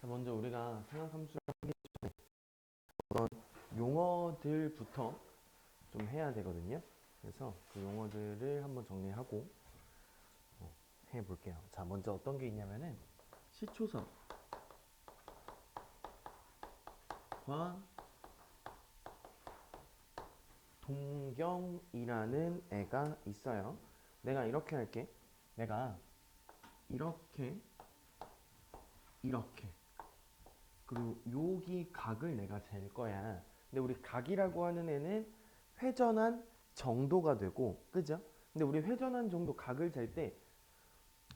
자, 먼저 우리가 상황함수를 하기 전에 어떤 용어들부터 좀 해야 되거든요. 그래서 그 용어들을 한번 정리하고 해볼게요. 자, 먼저 어떤 게 있냐면은 시초선과 동경이라는 애가 있어요. 내가 이렇게 할게. 내가 이렇게 이렇게 그리고 여기 각을 내가 잴 거야. 근데 우리 각이라고 하는 애는 회전한 정도가 되고, 그죠? 근데 우리 회전한 정도 각을 잴 때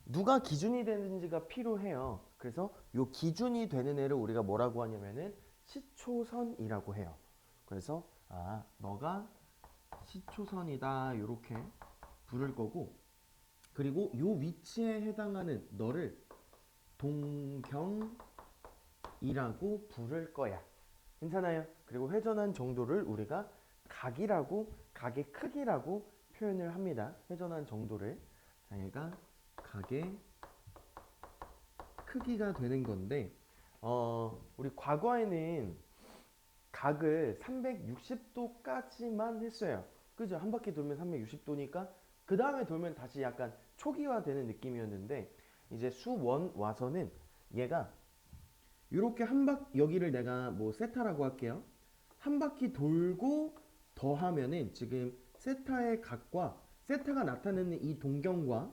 누가 기준이 되는지가 필요해요. 그래서 요 기준이 되는 애를 우리가 뭐라고 하냐면은 시초선이라고 해요. 그래서 너가 시초선이다 요렇게 부를 거고, 그리고 요 위치에 해당하는 너를 동경이라고 부를 거야. 괜찮아요? 그리고 회전한 정도를 우리가 각이라고, 각의 크기라고 표현을 합니다. 회전한 정도를. 자, 얘가 각의 크기가 되는 건데, 우리 과거에는 각을 360도까지만 했어요. 그죠? 한 바퀴 돌면 360도니까 그 다음에 돌면 다시 약간 초기화되는 느낌이었는데, 이제 수1 와서는 얘가 이렇게 한 바퀴, 여기를 내가 뭐 세타라고 할게요. 한 바퀴 돌고 더하면은 지금 세타의 각과 세타가 나타내는 이 동경과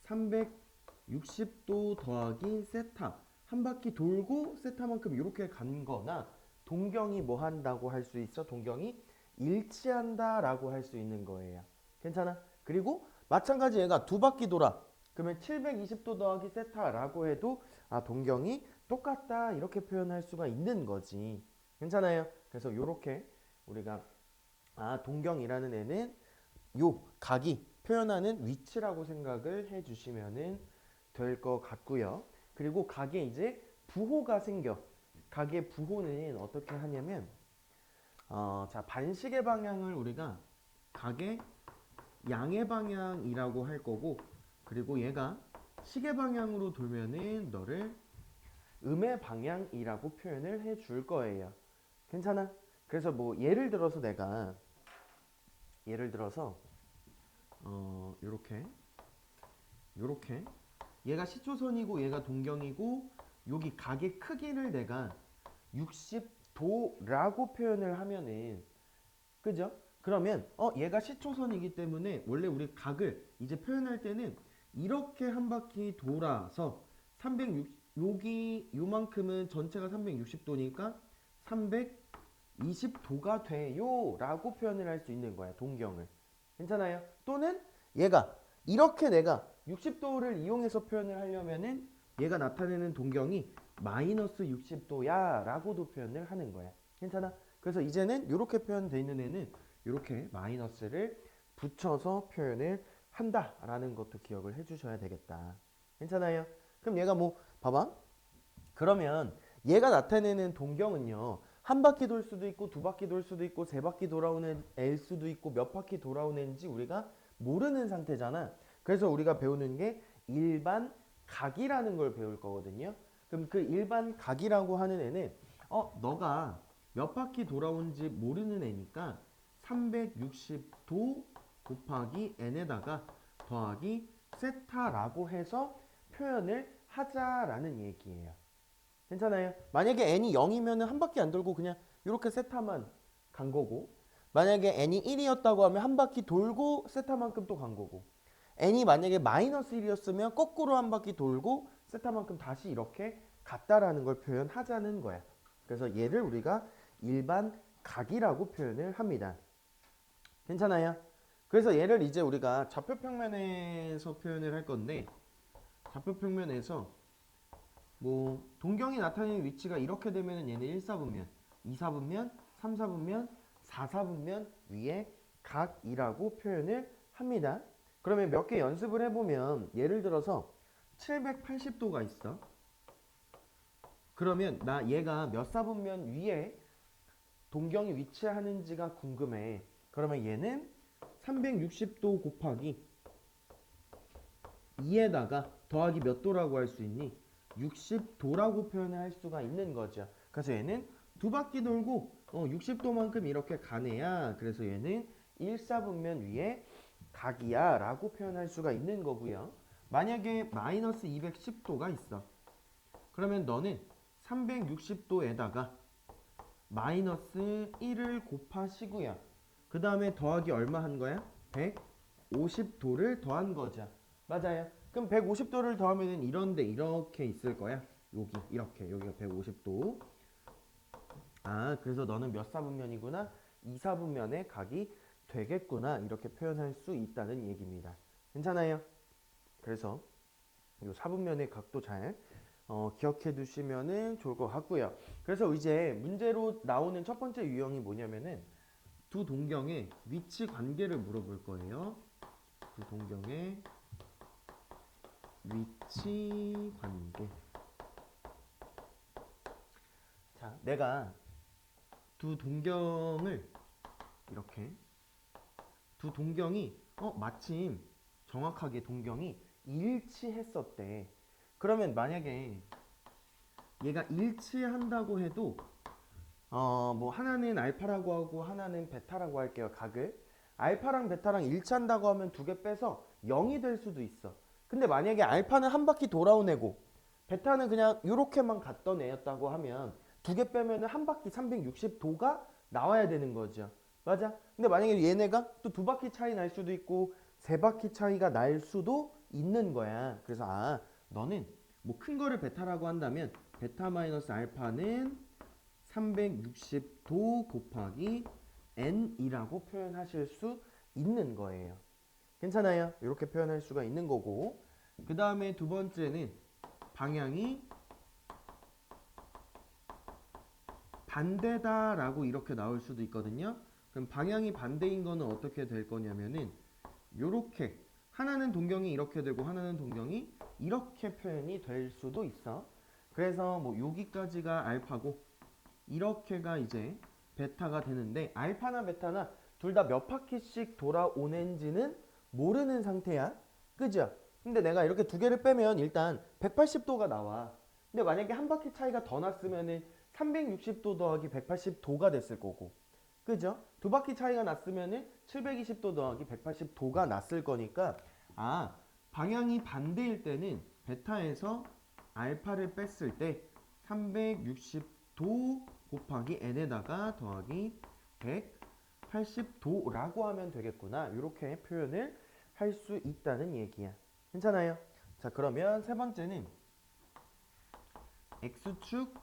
360도 더하기 세타 한 바퀴 돌고 세타만큼 이렇게 간 거나, 동경이 뭐 한다고 할 수 있어? 동경이 일치한다 라고 할 수 있는 거예요. 괜찮아? 그리고 마찬가지 얘가 두 바퀴 돌아. 그러면 720도 더하기 세타라고 해도 동경이 똑같다 이렇게 표현할 수가 있는 거지. 괜찮아요? 그래서 이렇게 우리가 동경이라는 애는 요 각이 표현하는 위치라고 생각을 해주시면 될 것 같고요. 그리고 각에 이제 부호가 생겨. 각의 부호는 어떻게 하냐면 자, 반시계 방향을 우리가 각의 양의 방향이라고 할 거고, 그리고 얘가 시계 방향으로 돌면은 너를 음의 방향이라고 표현을 해 줄 거예요. 괜찮아? 그래서 뭐 예를 들어서 요렇게 요렇게 얘가 시초선이고 얘가 동경이고, 여기 각의 크기를 내가 60도라고 표현을 하면은, 그죠? 그러면 얘가 시초선이기 때문에 원래 우리 각을 이제 표현할 때는 이렇게 한 바퀴 돌아서 360, 여기 요만큼은 전체가 360도니까 320도가 돼요 라고 표현을 할 수 있는 거야, 동경을. 괜찮아요? 또는 얘가 이렇게 내가 60도를 이용해서 표현을 하려면은 얘가 나타내는 동경이 마이너스 60도야 라고도 표현을 하는 거야. 괜찮아? 그래서 이제는 이렇게 표현되어 있는 애는 이렇게 마이너스를 붙여서 표현을 한다라는 것도 기억을 해주셔야 되겠다. 괜찮아요? 그럼 얘가 뭐 봐봐. 그러면 얘가 나타내는 동경은요, 한 바퀴 돌 수도 있고 두 바퀴 돌 수도 있고 세 바퀴 돌아오는 애일 수도 있고 몇 바퀴 돌아오는지 우리가 모르는 상태잖아. 그래서 우리가 배우는 게 일반 각이라는 걸 배울 거거든요. 그럼 그 일반 각이라고 하는 애는 너가 몇 바퀴 돌아온지 모르는 애니까 360도 곱하기 n에다가 더하기 세타라고 해서 표현을 하자라는 얘기예요. 괜찮아요? 만약에 n이 0이면 한 바퀴 안 돌고 그냥 이렇게 세타만 간 거고, 만약에 n이 1이었다고 하면 한 바퀴 돌고 세타만큼 또 간 거고, n이 만약에 마이너스 1이었으면 거꾸로 한 바퀴 돌고 세타만큼 다시 이렇게 갔다라는 걸 표현하자는 거야. 그래서 얘를 우리가 일반 각이라고 표현을 합니다. 괜찮아요? 그래서 얘를 이제 우리가 좌표평면에서 표현을 할 건데, 좌표평면에서 뭐 동경이 나타내는 위치가 이렇게 되면 얘는 1사분면, 2사분면, 3사분면, 4사분면 위에 각이라고 표현을 합니다. 그러면 몇 개 연습을 해보면, 예를 들어서 780도가 있어. 그러면 얘가 몇 사분면 위에 동경이 위치하는지가 궁금해. 그러면 얘는 360도 곱하기 2에다가 더하기 몇 도라고 할 수 있니? 60도라고 표현을 할 수가 있는 거죠. 그래서 얘는 두 바퀴 돌고 60도만큼 이렇게 가네야. 그래서 얘는 1사분면 위에 각이야 라고 표현할 수가 있는 거고요. 만약에 마이너스 210도가 있어. 그러면 너는 360도에다가 마이너스 1을 곱하시고요. 그 다음에 더하기 얼마 한 거야? 150도를 더한 거죠. 맞아요. 그럼 150도를 더하면 이런데 이렇게 있을 거야. 여기 이렇게 여기가 150도. 아, 그래서 너는 몇 사분면이구나? 2사분면의 각이 되겠구나. 이렇게 표현할 수 있다는 얘기입니다. 괜찮아요? 그래서 이 사분면의 각도 잘 기억해 두시면은 좋을 것 같고요. 그래서 이제 문제로 나오는 첫 번째 유형이 뭐냐면은 두 동경의 위치 관계를 물어볼 거예요. 두 동경의 위치 관계. 자, 내가 두 동경을 이렇게 두 동경이 마침 정확하게 동경이 일치했었대. 그러면 만약에 얘가 일치한다고 해도 뭐 하나는 알파라고 하고 하나는 베타라고 할게요. 각을 알파랑 베타랑 일치한다고 하면 두 개 빼서 0이 될 수도 있어. 근데 만약에 알파는 한 바퀴 돌아온 애고 베타는 그냥 이렇게만 갔던 애였다고 하면 두 개 빼면 한 바퀴 360도가 나와야 되는 거죠. 맞아? 근데 만약에 얘네가 또 두 바퀴 차이 날 수도 있고 세 바퀴 차이가 날 수도 있는 거야. 그래서 너는 뭐 큰 거를 베타라고 한다면 베타 마이너스 알파는 360도 곱하기 n이라고 표현하실 수 있는 거예요. 괜찮아요? 이렇게 표현할 수가 있는 거고, 그 다음에 두 번째는 방향이 반대다라고 이렇게 나올 수도 있거든요. 그럼 방향이 반대인 거는 어떻게 될 거냐면은 요렇게 하나는 동경이 이렇게 되고 하나는 동경이 이렇게 표현이 될 수도 있어. 그래서 뭐 여기까지가 알파고 이렇게가 이제 베타가 되는데 알파나 베타나 둘 다 몇 바퀴씩 돌아오는지는 모르는 상태야. 그죠? 근데 내가 이렇게 두 개를 빼면 일단 180도가 나와. 근데 만약에 한 바퀴 차이가 더 났으면은 360도 더하기 180도가 됐을 거고. 그죠? 두 바퀴 차이가 났으면은 720도 더하기 180도가 났을 거니까 방향이 반대일 때는 베타에서 알파를 뺐을 때 360도 곱하기 n에다가 더하기 180도라고 하면 되겠구나. 이렇게 표현을 할 수 있다는 얘기야. 괜찮아요? 자, 그러면 세 번째는 x축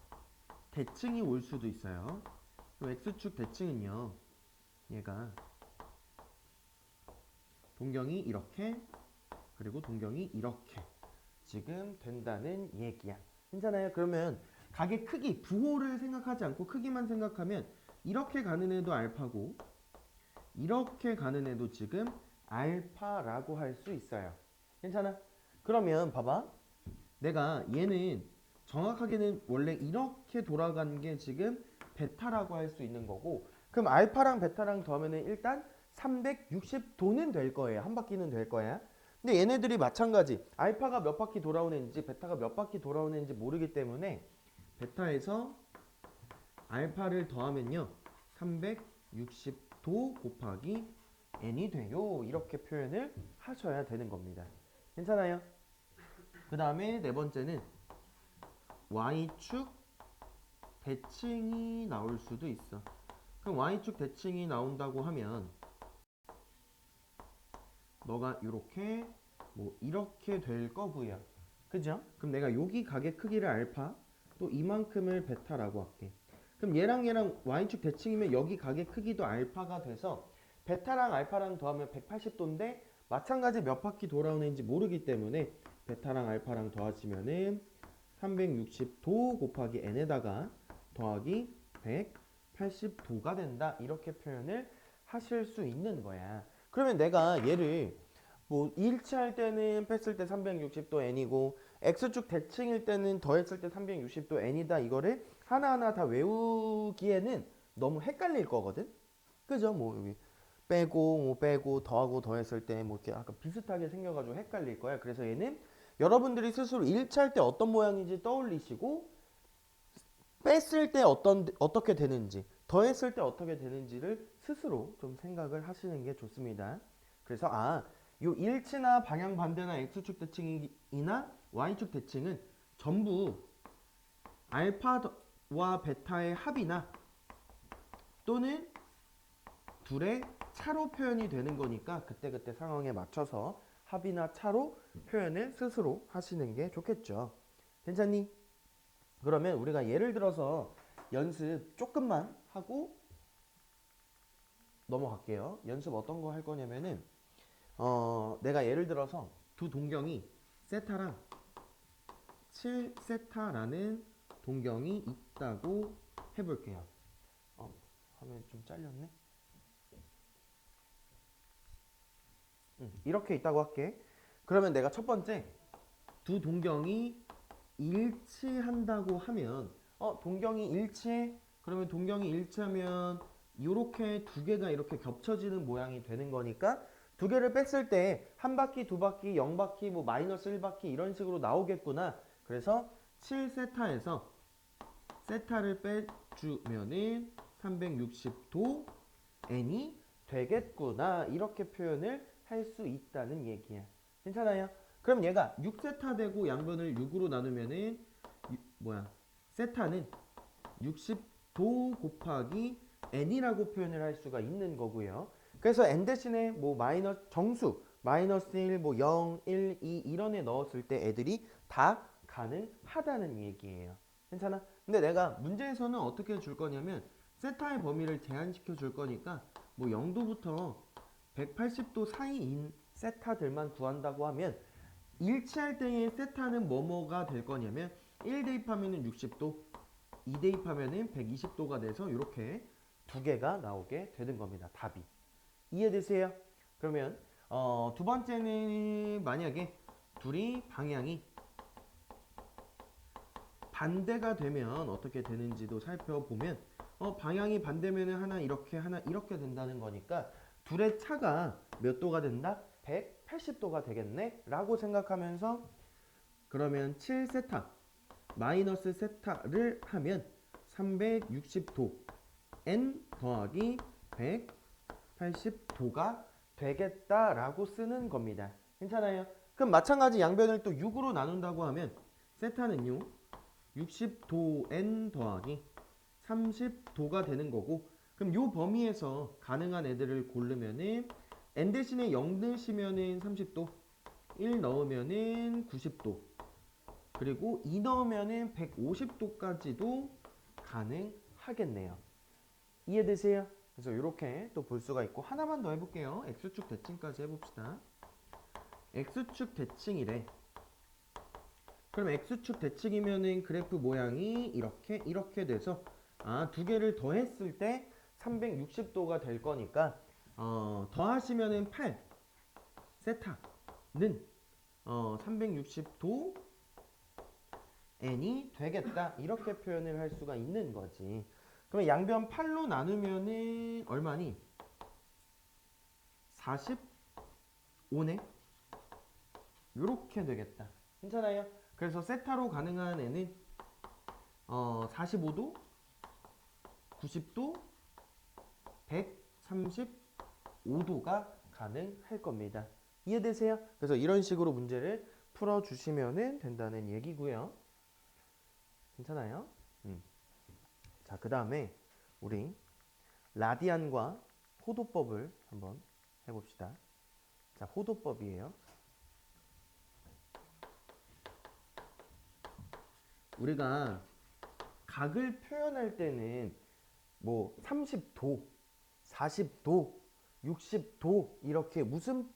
대칭이 올 수도 있어요. x축 대칭은요, 얘가 동경이 이렇게 그리고 동경이 이렇게 지금 된다는 얘기야. 괜찮아요? 그러면 각의 크기, 부호를 생각하지 않고 크기만 생각하면 이렇게 가는 애도 알파고 이렇게 가는 애도 지금 알파라고 할 수 있어요. 괜찮아? 그러면 봐봐. 내가 얘는 정확하게는 원래 이렇게 돌아가는 게 지금 베타라고 할 수 있는 거고, 그럼 알파랑 베타랑 더하면 일단 360도는 될 거예요. 한 바퀴는 될 거야. 근데 얘네들이 마찬가지. 알파가 몇 바퀴 돌아오는지 베타가 몇 바퀴 돌아오는지 모르기 때문에 베타에서 알파를 더하면요 360도 곱하기 n이 돼요. 이렇게 표현을 하셔야 되는 겁니다. 괜찮아요? 그 다음에 네 번째는 y축 대칭이 나올 수도 있어. 그럼 y축 대칭이 나온다고 하면 너가 이렇게 뭐 이렇게 될 거고요. 그죠? 그럼 내가 여기 각의 크기를 알파 또 이만큼을 베타라고 할게. 그럼 얘랑 y축 대칭이면 여기 각의 크기도 알파가 돼서 베타랑 알파랑 더하면 180도인데 마찬가지 몇 바퀴 돌아오는지 모르기 때문에 베타랑 알파랑 더하시면은 360도 곱하기 n에다가 더하기 180도가 된다. 이렇게 표현을 하실 수 있는 거야. 그러면 내가 얘를 뭐 일치할 때는 뺐을 때 360도 n이고 x축 대칭일 때는 더했을 때 360도 n이다. 이거를 하나하나 다 외우기에는 너무 헷갈릴 거거든. 그죠? 뭐 여기 빼고 뭐 빼고 더하고 더했을 때 뭐 이렇게 약간 비슷하게 생겨가지고 헷갈릴 거야. 그래서 얘는 여러분들이 스스로 일치할 때 어떤 모양인지 떠올리시고 뺐을 때 어떻게 되는지, 더했을 때 어떻게 되는지를 스스로 좀 생각을 하시는 게 좋습니다. 그래서 요 일치나 방향 반대나 x축 대칭이나 y축 대칭은 전부 알파와 베타의 합이나 또는 둘의 차로 표현이 되는 거니까 그때그때 상황에 맞춰서 합이나 차로 표현을 스스로 하시는 게 좋겠죠. 괜찮니? 그러면 우리가 예를 들어서 연습 조금만 하고 넘어갈게요. 연습 어떤 거 할 거냐면은 내가 예를 들어서 두 동경이 세타랑 7세타라는 동경이 있다고 해볼게요. 화면 좀 잘렸네. 이렇게 있다고 할게. 그러면 내가 첫 번째 두 동경이 일치한다고 하면 동경이 일치해? 그러면 동경이 일치하면 이렇게 두 개가 이렇게 겹쳐지는 모양이 되는 거니까 두 개를 뺐을 때 한 바퀴, 두 바퀴, 0바퀴, 뭐 마이너스 1바퀴 이런 식으로 나오겠구나. 그래서 7세타에서 세타를 빼주면은 360도 n이 되겠구나. 이렇게 표현을 할 수 있다는 얘기야. 괜찮아요? 그럼 얘가 6세타 되고 양변을 6으로 나누면은 세타는 60도 곱하기 n이라고 표현을 할 수가 있는 거고요. 그래서 n 대신에 뭐 마이너스 정수 마이너스 1, 뭐 0, 1, 2 이런 애 넣었을 때 애들이 다 가능하다는 얘기예요. 괜찮아? 근데 내가 문제에서는 어떻게 줄 거냐면 세타의 범위를 제한시켜 줄 거니까 뭐 0도부터 180도 사이인 세타들만 구한다고 하면 일치할 때의 세타는 뭐뭐가 될 거냐면 1 대입하면 60도, 2 대입하면 120도가 돼서 이렇게 두 개가 나오게 되는 겁니다. 답이. 이해되세요? 그러면 두 번째는 만약에 둘이 방향이 반대가 되면 어떻게 되는지도 살펴보면 방향이 반대면 하나 이렇게 된다는 거니까 둘의 차가 몇 도가 된다? 180도가 되겠네? 라고 생각하면서 그러면 7세타 마이너스 세타를 하면 360도 n 더하기 180도가 되겠다라고 쓰는 겁니다. 괜찮아요? 그럼 마찬가지 양변을 또 6으로 나눈다고 하면 세타는요 60도 n 더하기 30도가 되는 거고 그럼 요 범위에서 가능한 애들을 고르면은 n 대신에 0 넣으시면은 30도 1 넣으면은 90도 그리고 2 넣으면은 150도까지도 가능하겠네요. 이해되세요? 그래서 이렇게 또 볼 수가 있고 하나만 더 해볼게요. x축 대칭까지 해봅시다. x축 대칭이래. 그럼 x축 대칭이면은 그래프 모양이 이렇게 돼서 두 개를 더했을 때 360도가 될 거니까 더하시면은 8 세타는 360도 n이 되겠다 이렇게 표현을 할 수가 있는 거지. 그러면 양변 8로 나누면은 얼마니? 45네. 요렇게 되겠다. 괜찮아요? 그래서 세타로 가능한 n은 45도, 90도, 135도가 가능할 겁니다. 이해되세요? 그래서 이런 식으로 문제를 풀어주시면 된다는 얘기고요. 괜찮아요? 자, 그 다음에 우리 라디안과 호도법을 한번 해봅시다. 자, 호도법이에요. 우리가 각을 표현할 때는 뭐 30도, 40도, 60도 이렇게 무슨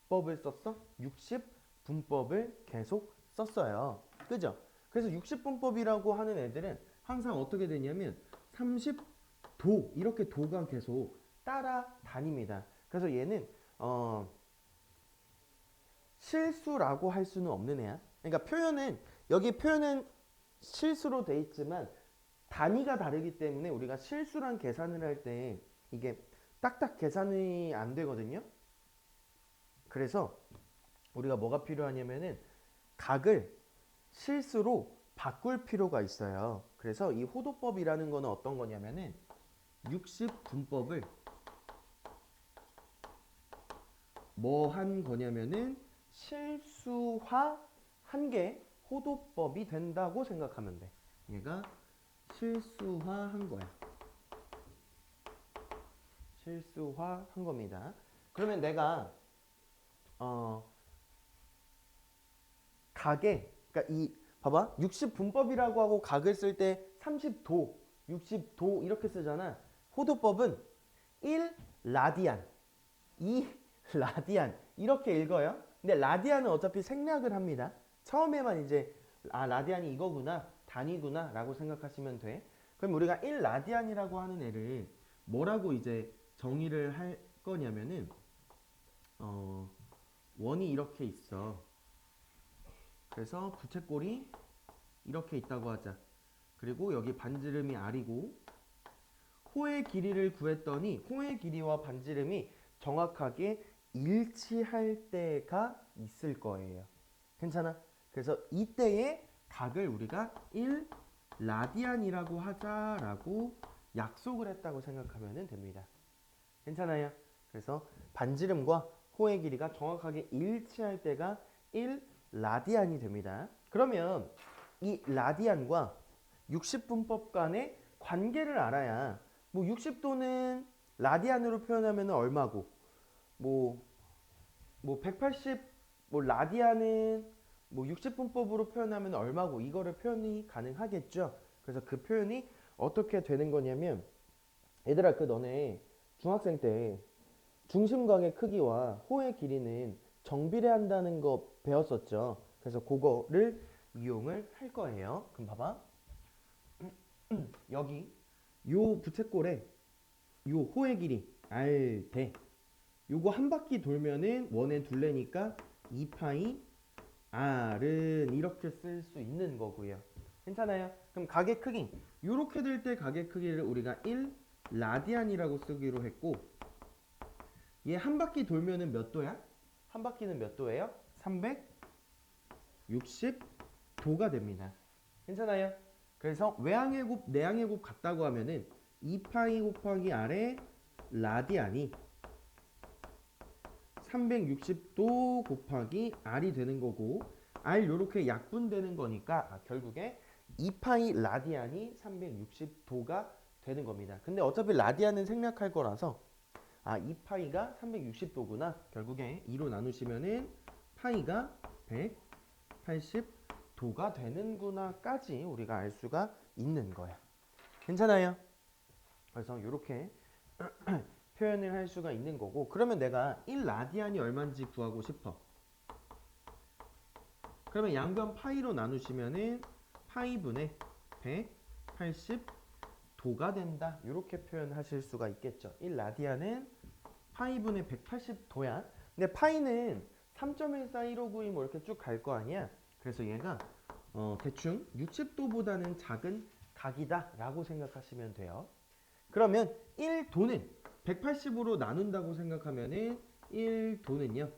법을 썼어? 60분법을 계속 썼어요. 그죠? 그래서 60분법이라고 하는 애들은 항상 어떻게 되냐면 30도 이렇게 도가 계속 따라다닙니다. 그래서 얘는 실수라고 할 수는 없는 애야. 그러니까 여기 표현은 실수로 돼 있지만 단위가 다르기 때문에 우리가 실수랑 계산을 할 때 이게 딱딱 계산이 안 되거든요. 그래서 우리가 뭐가 필요하냐면은 각을 실수로 바꿀 필요가 있어요. 그래서 이 호도법이라는 거는 어떤 거냐면은 60분법을 뭐 한 거냐면은 실수화한 게 호도법이 된다고 생각하면 돼. 얘가 실수화한 거야. 실수화한 겁니다. 그러면 내가 각에 그러니까 이 봐봐 60분법이라고 하고 각을 쓸 때 30도, 60도 이렇게 쓰잖아. 호도법은 1 라디안, 2 라디안 이렇게 읽어요. 근데 라디안은 어차피 생략을 합니다. 처음에만 이제 아 라디안이 이거구나 단위구나 라고 생각하시면 돼. 그럼 우리가 1 라디안이라고 하는 애를 뭐라고 이제 정의를 할 거냐면은 원이 이렇게 있어. 그래서 부채꼴이 이렇게 있다고 하자. 그리고 여기 반지름이 R이고 호의 길이를 구했더니 호의 길이와 반지름이 정확하게 일치할 때가 있을 거예요. 괜찮아? 그래서 이때의 각을 우리가 1 라디안이라고 하자라고 약속을 했다고 생각하면 됩니다. 괜찮아요? 그래서 반지름과 호의 길이가 정확하게 일치할 때가 1 라디안이 됩니다. 그러면 이 라디안과 60분법 간의 관계를 알아야 뭐 60도는 라디안으로 표현하면 얼마고 뭐 180, 뭐 라디안은 뭐 60분법으로 표현하면 얼마고 이거를 표현이 가능하겠죠. 그래서 그 표현이 어떻게 되는 거냐면 얘들아 그 너네 중학생 때 중심각의 크기와 호의 길이는 정비례한다는 거 배웠었죠. 그래서 그거를 이용을 할 거예요. 그럼 봐봐. 여기 요 부채꼴에 요 호의 길이 R대 요거 한 바퀴 돌면은 원의 둘레니까 2파이 R은 이렇게 쓸 수 있는 거고요. 괜찮아요? 그럼 각의 크기 요렇게 될 때 각의 크기를 우리가 1 라디안이라고 쓰기로 했고 얘 한 바퀴 돌면은 몇 도야? 한 바퀴는 몇 도예요? 360도가 됩니다. 괜찮아요? 그래서 외항의 곱, 내항의 곱 같다고 하면은 2파이 곱하기 R의 라디안이 360도 곱하기 R이 되는 거고 R 요렇게 약분되는 거니까 결국에 2파이 라디안이 360도가 되는 겁니다. 근데 어차피 라디안은 생략할 거라서 2파이가 360도구나. 결국에 2로 나누시면은 파이가 180도가 되는구나까지 우리가 알 수가 있는 거야. 괜찮아요? 그래서 이렇게 표현을 할 수가 있는 거고 그러면 내가 1라디안이 얼마인지 구하고 싶어. 그러면 양변 파이로 나누시면은 파이분의 180도가 된다. 이렇게 표현하실 수가 있겠죠. 1라디안은 파이분의 180도야. 근데 파이는 3.141592 뭐 이렇게 쭉 갈 거 아니야. 그래서 얘가 대충 60도보다는 작은 각이다 라고 생각하시면 돼요. 그러면 1도는 180으로 나눈다고 생각하면은 1도는요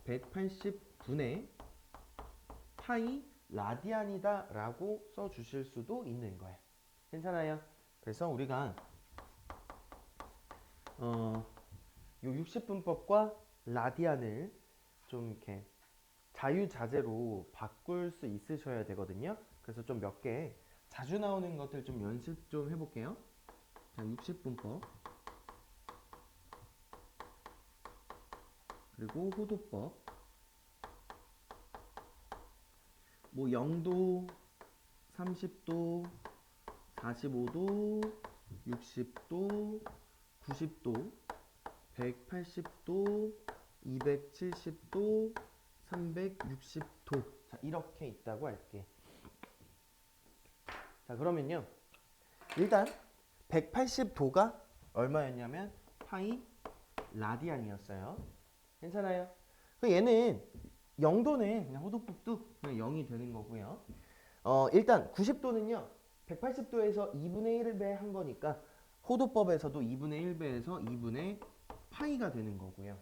180분의 파이 라디안이다 라고 써주실 수도 있는 거예요. 괜찮아요? 그래서 우리가 요 60분법과 라디안을 좀 이렇게 자유자재로 바꿀 수 있으셔야 되거든요. 그래서 좀 몇 개 자주 나오는 것들 좀 연습 좀 해볼게요. 자, 60분법 그리고 호도법 뭐 0도, 30도, 45도, 60도, 90도, 180도, 270도, 360도. 자, 이렇게 있다고 할게. 자, 그러면요. 일단 180도가 얼마였냐면 파이 라디안이었어요. 괜찮아요? 얘는 0도는 그냥 호도법도 그냥 0이 되는 거고요. 일단 90도는요. 180도에서 2분의 1배 한 거니까 호도법에서도 2분의 1배에서 2분의 파이가 되는 거고요.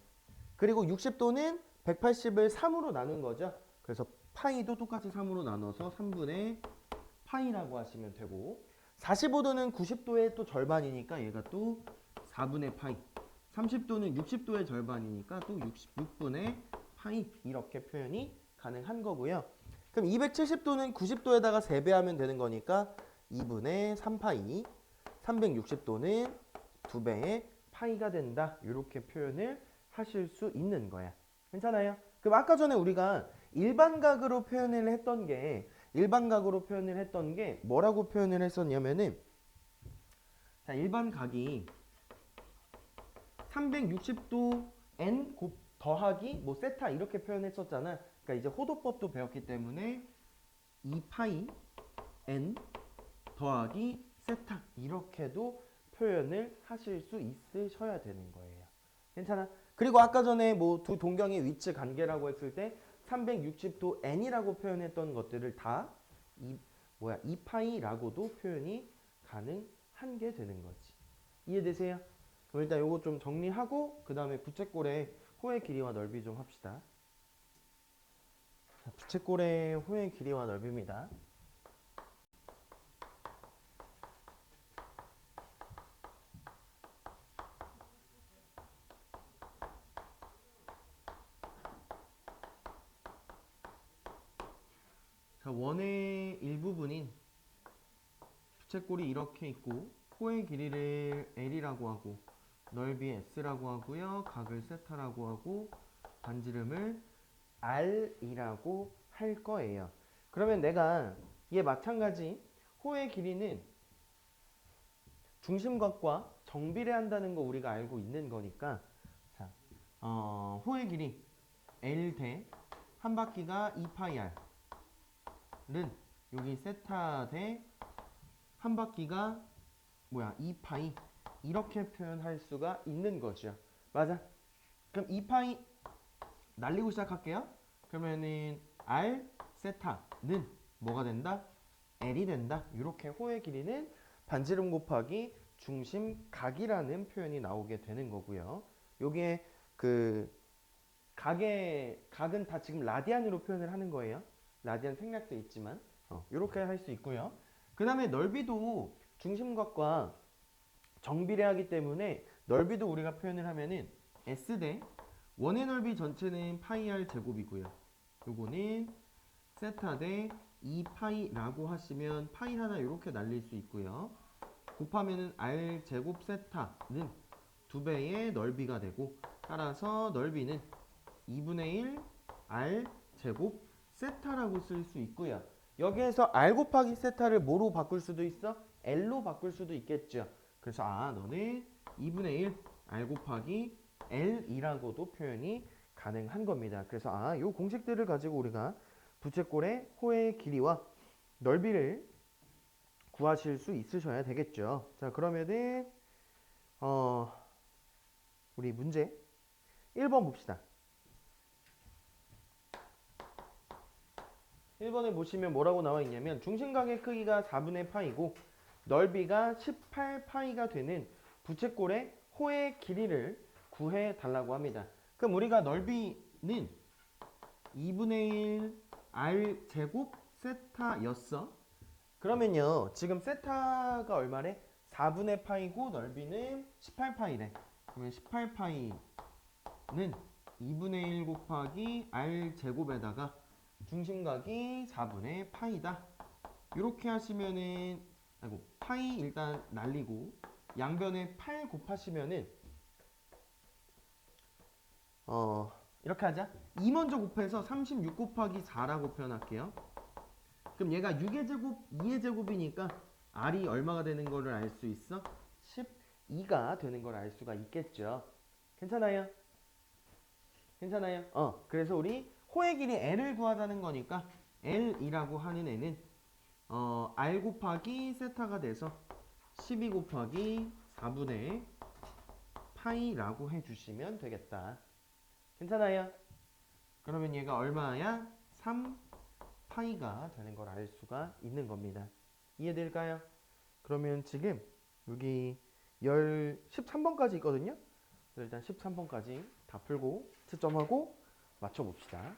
그리고 60도는 180을 3으로 나눈 거죠. 그래서 파이도 똑같이 3으로 나눠서 3분의 파이라고 하시면 되고 45도는 90도의 또 절반이니까 얘가 또 4분의 파이 30도는 60도의 절반이니까 또 66분의 파이 이렇게 표현이 가능한 거고요. 그럼 270도는 90도에다가 3배하면 되는 거니까 2분의 3파이 360도는 2배의 파이가 된다. 이렇게 표현을 하실 수 있는 거야. 괜찮아요? 그럼 아까 전에 우리가 일반각으로 표현을 했던 게 뭐라고 표현을 했었냐면은 자, 일반각이 360도 n 더하기 뭐 세타 이렇게 표현했었잖아. 그러니까 이제 호도법도 배웠기 때문에 2파이 n 더하기 세타 이렇게도 표현을 하실 수 있으셔야 되는 거예요. 괜찮아? 그리고 아까 전에 뭐 두 동경의 위치 관계라고 했을 때 360도 n이라고 표현했던 것들을 다 2파이라고도 표현이 가능한 게 되는 거지. 이해되세요? 그럼 일단 요거 좀 정리하고 그 다음에 부채꼴의 호의 길이와 넓이 좀 합시다. 부채꼴의 호의 길이와 넓이입니다. 자, 원의 일부분인 부채꼴이 이렇게 있고 호의 길이를 L이라고 하고 넓이 S라고 하고요. 각을 세타라고 하고 반지름을 R이라고 할 거예요. 그러면 내가 얘 마찬가지 호의 길이는 중심각과 정비례한다는 거 우리가 알고 있는 거니까 자, 호의 길이 L 대 한 바퀴가 2파이 R은 여기 세타 대 한 바퀴가 2파이 이렇게 표현할 수가 있는 거죠. 맞아? 그럼 2파이 날리고 시작할게요. 그러면은 R 세타는 뭐가 된다? L이 된다. 이렇게 호의 길이는 반지름 곱하기 중심각이라는 표현이 나오게 되는 거고요. 요게 그 각은 다 지금 라디안으로 표현을 하는 거예요. 라디안 생략돼 있지만 이렇게 할 수 있고요. 그 다음에 넓이도 중심각과 정비례하기 때문에 넓이도 우리가 표현을 하면은 S 대 원의 넓이 전체는 파이 R 제곱이고요. 요거는 세타 대 2파이라고 하시면 파이 하나 이렇게 날릴 수 있고요. 곱하면은 R 제곱 세타는 2배의 넓이가 되고 따라서 넓이는 2분의 1 R 제곱 세타라고 쓸 수 있고요. 여기에서 R 곱하기 세타를 뭐로 바꿀 수도 있어? L로 바꿀 수도 있겠죠. 그래서 너는 2분의 1 R 곱하기 L이라고도 표현이 가능한 겁니다. 그래서 요 공식들을 가지고 우리가 부채꼴의 호의 길이와 넓이를 구하실 수 있으셔야 되겠죠. 자, 그러면은 우리 문제 1번 봅시다. 1번에 보시면 뭐라고 나와 있냐면 중심각의 크기가 4분의 파이고 넓이가 18파이가 되는 부채꼴의 호의 길이를 구해 달라고 합니다. 그럼 우리가 넓이는 2분의 1 R 제곱 세타였어. 그러면요 지금 세타가 얼마래? 4분의 파이고 넓이는 18파이래. 그러면 18파이는 2분의 1 곱하기 R 제곱에다가 중심각이 4분의 파이다. 이렇게 하시면은 파이 일단 날리고 양변에 8 곱하시면은 이렇게 하자. 2 먼저 곱해서 36 곱하기 4라고 표현할게요. 그럼 얘가 6의 제곱, 2의 제곱이니까 R이 얼마가 되는 거를 알 수 있어? 12가 되는 걸 알 수가 있겠죠. 괜찮아요? 괜찮아요? 그래서 우리 호의 길이 L을 구하자는 거니까 L이라고 하는 애는 R 곱하기 세타가 돼서 12 곱하기 4분의 파이라고 해주시면 되겠다. 괜찮아요? 그러면 얘가 얼마야? 3파이가 되는 걸 알 수가 있는 겁니다. 이해될까요? 그러면 지금 여기 13번까지 있거든요. 일단 13번까지 다 풀고 채점하고 맞춰봅시다.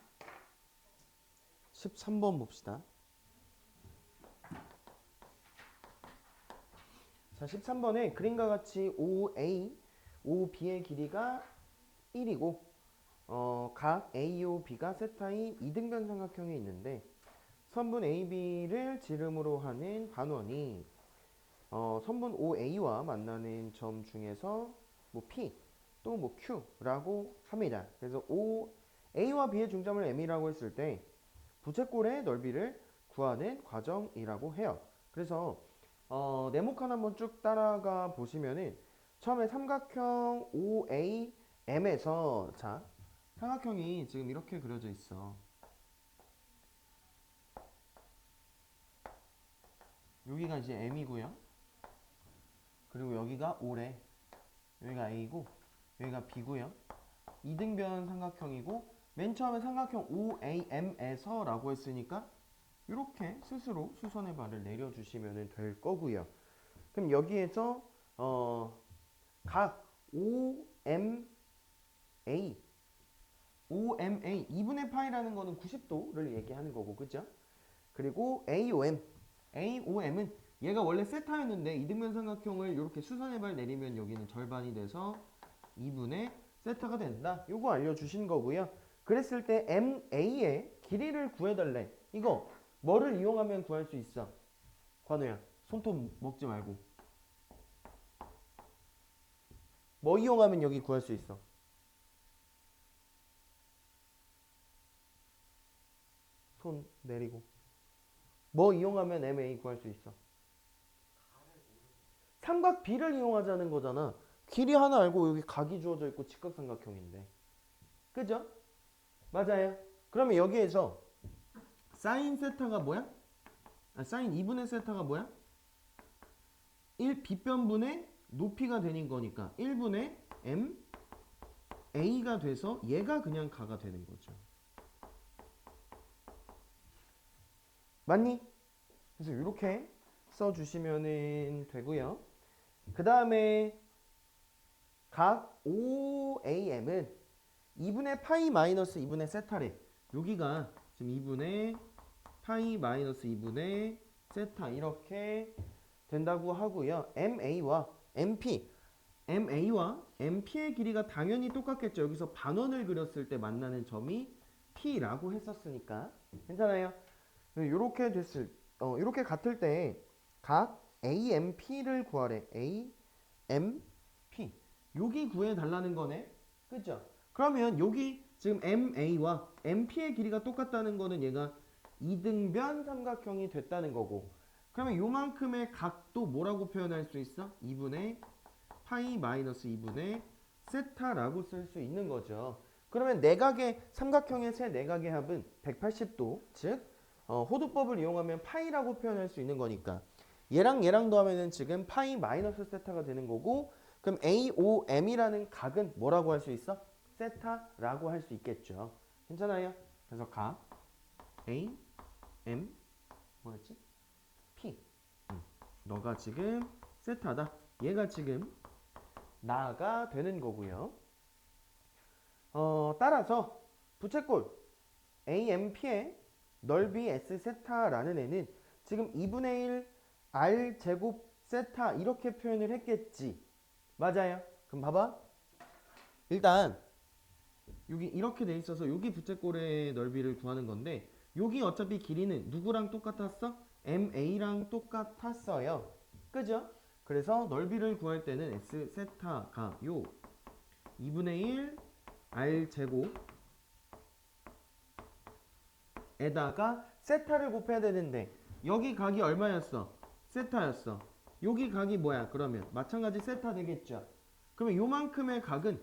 13번 봅시다. 자, 13번에 그림과 같이 OA, OB의 길이가 1이고 각 AO, B가 세타의 이등변 삼각형이 있는데 선분 AB를 지름으로 하는 반원이 선분 OA와 만나는 점 중에서 뭐 P 또 뭐 Q라고 합니다. 그래서 A와 B의 중점을 M이라고 했을 때 부채꼴의 넓이를 구하는 과정이라고 해요. 그래서 네모칸 한번 쭉 따라가 보시면은 처음에 삼각형 OAM에서 자 삼각형이 지금 이렇게 그려져 있어. 여기가 이제 M이고요. 그리고 여기가 O래. 여기가 A고 여기가 B고요. 이등변 삼각형이고 맨 처음에 삼각형 OAM에서 라고 했으니까 이렇게 스스로 수선의 발을 내려주시면 될 거고요. 그럼 여기에서 각 OMA 2분의 파이라는 거는 90도를 얘기하는 거고 그죠? 그리고 AOM은 얘가 원래 세타였는데 이등변 삼각형을 이렇게 수선의 발 내리면 여기는 절반이 돼서 2분의 세타가 된다. 요거 알려주신 거고요. 그랬을 때 MA의 길이를 구해달래. 이거 뭐를 이용하면 구할 수 있어? 관우야, 손톱 먹지 말고. 뭐 이용하면 여기 구할 수 있어? 손 내리고. 뭐 이용하면 MA 구할 수 있어? 삼각 B를 이용하자는 거잖아. 길이 하나 알고 여기 각이 주어져 있고 직각삼각형인데. 그죠? 맞아요. 그러면 여기에서 사인 세타가 뭐야? 사인 2분의 세타가 뭐야? 1 B변분의 높이가 되는 거니까 1분의 M A가 돼서 얘가 그냥 가가 되는 거죠. 맞니? 그래서 이렇게 써주시면 되고요. 그 다음에 각 OAM은 2분의 파이 마이너스 2분의 세타래. 여기가 지금 2분의 파이 마이너스 2분의 세타 이렇게 된다고 하고요. MA와 MP의 길이가 당연히 똑같겠죠. 여기서 반원을 그렸을 때 만나는 점이 P라고 했었으니까 괜찮아요. 이렇게 이렇게 같을 때 각 AMP를 구하래. AMP 여기 구해 달라는 거네. 그죠? 그러면 여기 지금 MA와 MP의 길이가 똑같다는 거는 얘가 이등변 삼각형이 됐다는 거고 그러면 요만큼의 각도 뭐라고 표현할 수 있어? 2분의 파이 마이너스 2분의 세타라고 쓸 수 있는 거죠. 그러면 내각의 삼각형의 세 내각의 합은 180도 즉 호두법을 이용하면 파이라고 표현할 수 있는 거니까 얘랑 얘랑 더하면은 지금 파이 마이너스 세타가 되는 거고 그럼 AOM이라는 각은 뭐라고 할 수 있어? 세타라고 할 수 있겠죠. 괜찮아요? 그래서 각 A, M 뭐였지? P 너가 지금 세타다. 얘가 지금 나가 되는 거고요. 따라서 부채꼴 AMP의 넓이 S 세타라는 애는 지금 2분의 1 R 제곱 세타 이렇게 표현을 했겠지. 맞아요. 그럼 봐봐. 일단 여기 이렇게 돼 있어서 여기 부채꼴의 넓이를 구하는 건데 여기 어차피 길이는 누구랑 똑같았어? MA랑 똑같았어요. 그죠? 그래서 넓이를 구할 때는 S 세타가 요 2분의 1 R 제곱 에다가 세타를 곱해야 되는데 여기 각이 얼마였어? 세타였어. 여기 각이 뭐야? 그러면 마찬가지 세타 되겠죠. 그러면 요만큼의 각은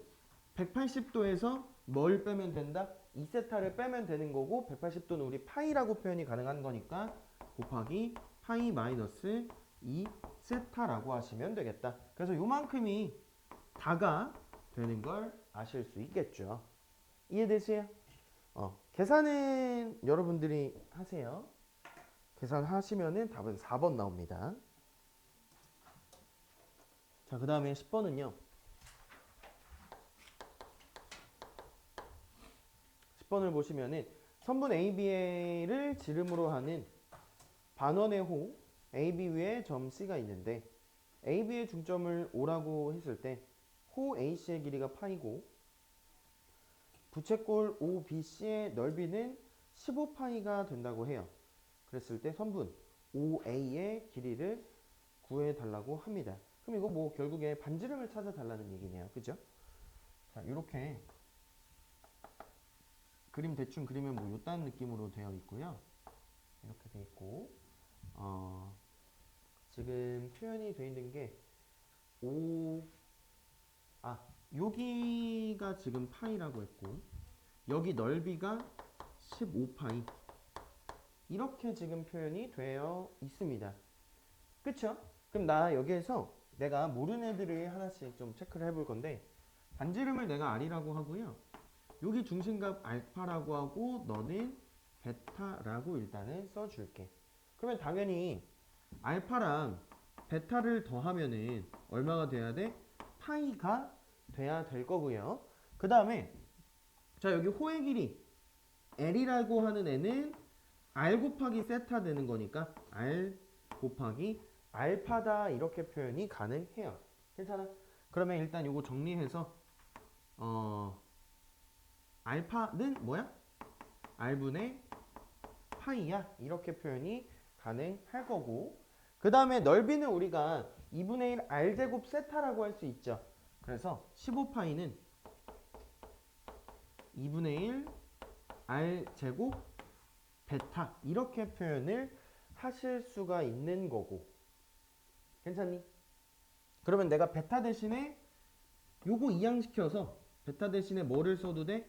180도에서 뭘 빼면 된다? 2세타를 빼면 되는 거고 180도는 우리 파이라고 표현이 가능한 거니까 곱하기 파이 마이너스 2세타라고 하시면 되겠다. 그래서 요만큼이 다가 되는 걸 아실 수 있겠죠. 이해되세요? 계산은 여러분들이 하세요. 계산하시면은 답은 4번 나옵니다. 자, 그 다음에 10번은요. 10번을 보시면은 선분 AB를 지름으로 하는 반원의 호 AB 위에 점 C가 있는데 AB의 중점을 O라고 했을 때 호 AC의 길이가 파이고 부채꼴 OBC의 넓이는 15파이가 된다고 해요. 그랬을 때 선분 OA의 길이를 구해달라고 합니다. 그럼 이거 뭐 결국에 반지름을 찾아달라는 얘기네요. 그죠? 자, 이렇게 그림 대충 그리면 뭐 요딴 느낌으로 되어 있고요. 이렇게 돼 있고 지금 표현이 되어 있는 게 여기가 지금 파이라고 했고 여기 넓이가 15파이 이렇게 지금 표현이 되어 있습니다. 그쵸? 그럼 나 여기에서 내가 모르는 애들을 하나씩 좀 체크를 해볼 건데 반지름을 내가 R이라고 하고요. 여기 중심값 알파라고 하고 너는 베타라고 일단은 써줄게. 그러면 당연히 알파랑 베타를 더하면은 얼마가 돼야 돼? 파이가 돼야 될 거고요. 그 다음에 자 여기 호의 길이 L이라고 하는 애는 R 곱하기 세타 되는 거니까 R 곱하기 알파다 이렇게 표현이 가능해요. 괜찮아? 그러면 일단 요거 정리해서 알파는 뭐야? R분의 파이야 이렇게 표현이 가능할 거고 그 다음에 넓이는 우리가 2분의 1 R제곱 세타라고 할 수 있죠. 그래서 15파이는 2분의 1 R제곱 베타 이렇게 표현을 하실 수가 있는 거고 괜찮니? 그러면 내가 베타 대신에 요거 이항시켜서 베타 대신에 뭐를 써도 돼?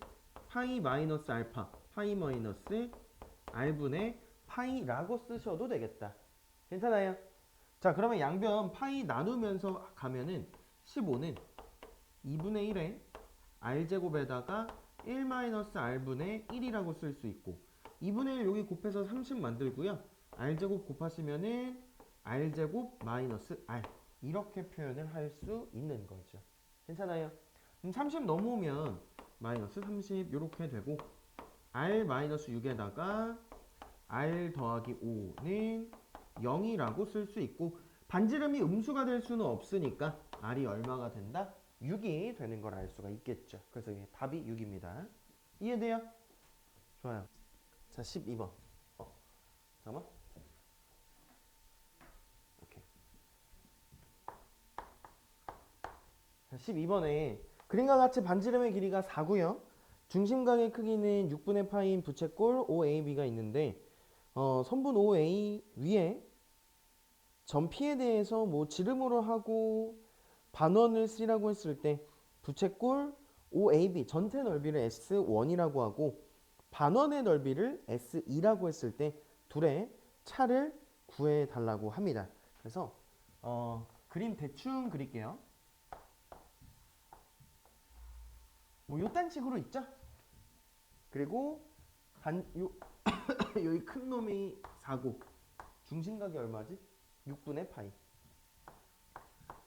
파이 마이너스 알파 파이 마이너스 R분의 파이라고 쓰셔도 되겠다. 괜찮아요? 자 그러면 양변 파이 나누면서 가면은 15는 2분의 1에 R제곱에다가 1 마이너스 R분의 1이라고 쓸 수 있고 2분의 1 여기 곱해서 30 만들고요. R제곱 곱하시면은 R제곱 마이너스 R 이렇게 표현을 할 수 있는 거죠. 괜찮아요? 30 넘어오면 마이너스 30 이렇게 되고 R 마이너스 6에다가 R 더하기 5는 0이라고 쓸 수 있고 반지름이 음수가 될 수는 없으니까 R이 얼마가 된다? 6이 되는 걸 알 수가 있겠죠. 그래서 이게 답이 6입니다. 이해돼요? 좋아요. 자 12번 잠깐만 오케이. 자 12번에 그림과 같이 반지름의 길이가 4고요. 중심각의 크기는 6분의 파인 부채꼴 OAB가 있는데 선분 OA 위에 점 P에 대해서 뭐 지름으로 하고 반원을 쓰라고 했을 때 부채꼴 OAB 전체 넓이를 S1이라고 하고 반원의 넓이를 S2라고 했을 때 둘의 차를 구해 달라고 합니다. 그래서 그림 대충 그릴게요. 뭐 요딴 식으로 있죠? 그리고 여기 큰 놈이 4고 중심각이 얼마지? 6분의 파이.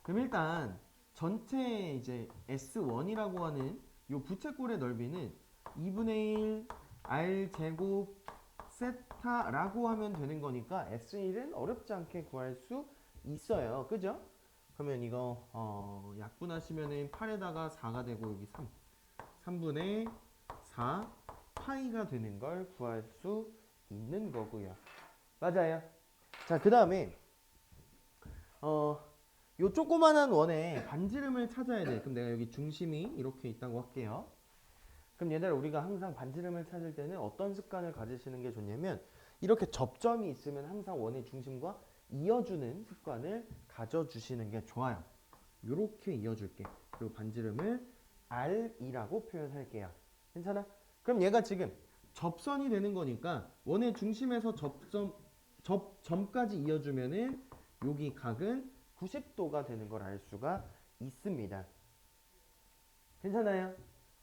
그럼 일단 전체 이제 S1이라고 하는 요 부채꼴의 넓이는 2분의 1 R 제곱 세타라고 하면 되는 거니까 S1은 어렵지 않게 구할 수 있어요. 그죠? 그러면 이거 약분하시면은 8에다가 4가 되고 여기 3분의 4 파이가 되는 걸 구할 수 있는 거고요. 맞아요. 자, 그 다음에 요 조그만한 원의 반지름을 찾아야 돼. 그럼 내가 여기 중심이 이렇게 있다고 할게요. 그럼 얘들 우리가 항상 반지름을 찾을 때는 어떤 습관을 가지시는 게 좋냐면 이렇게 접점이 있으면 항상 원의 중심과 이어주는 습관을 가져주시는 게 좋아요. 이렇게 이어줄게. 그리고 반지름을 R이라고 표현할게요. 괜찮아? 그럼 얘가 지금 접선이 되는 거니까 원의 중심에서 점까지 이어주면은 여기 각은 90도가 되는 걸 알 수가 있습니다. 괜찮아요?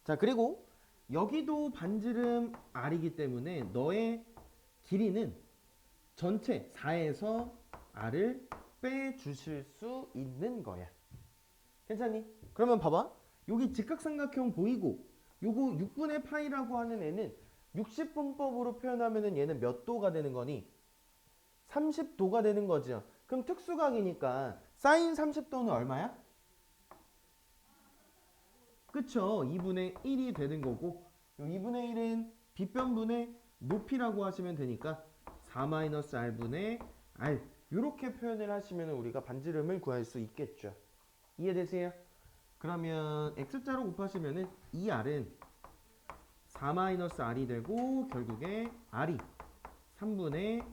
자, 그리고 여기도 반지름 R이기 때문에 너의 길이는 전체 4에서 R을 빼주실 수 있는 거야. 괜찮니? 그러면 봐봐. 여기 직각삼각형 보이고 요거 6분의 파이라고 하는 애는 60분법으로 표현하면은 얘는 몇 도가 되는 거니? 30도가 되는 거죠. 그럼 특수각이니까 사인 30도는 얼마야? 그쵸? 2분의 1이 되는 거고, 2분의 1은 빗변분의 높이라고 하시면 되니까 4-r분의 r 이렇게 표현을 하시면 우리가 반지름을 구할 수 있겠죠. 이해되세요? 그러면 x자로 곱하시면은 이 r은 4-r이 되고 결국에 r이 3분의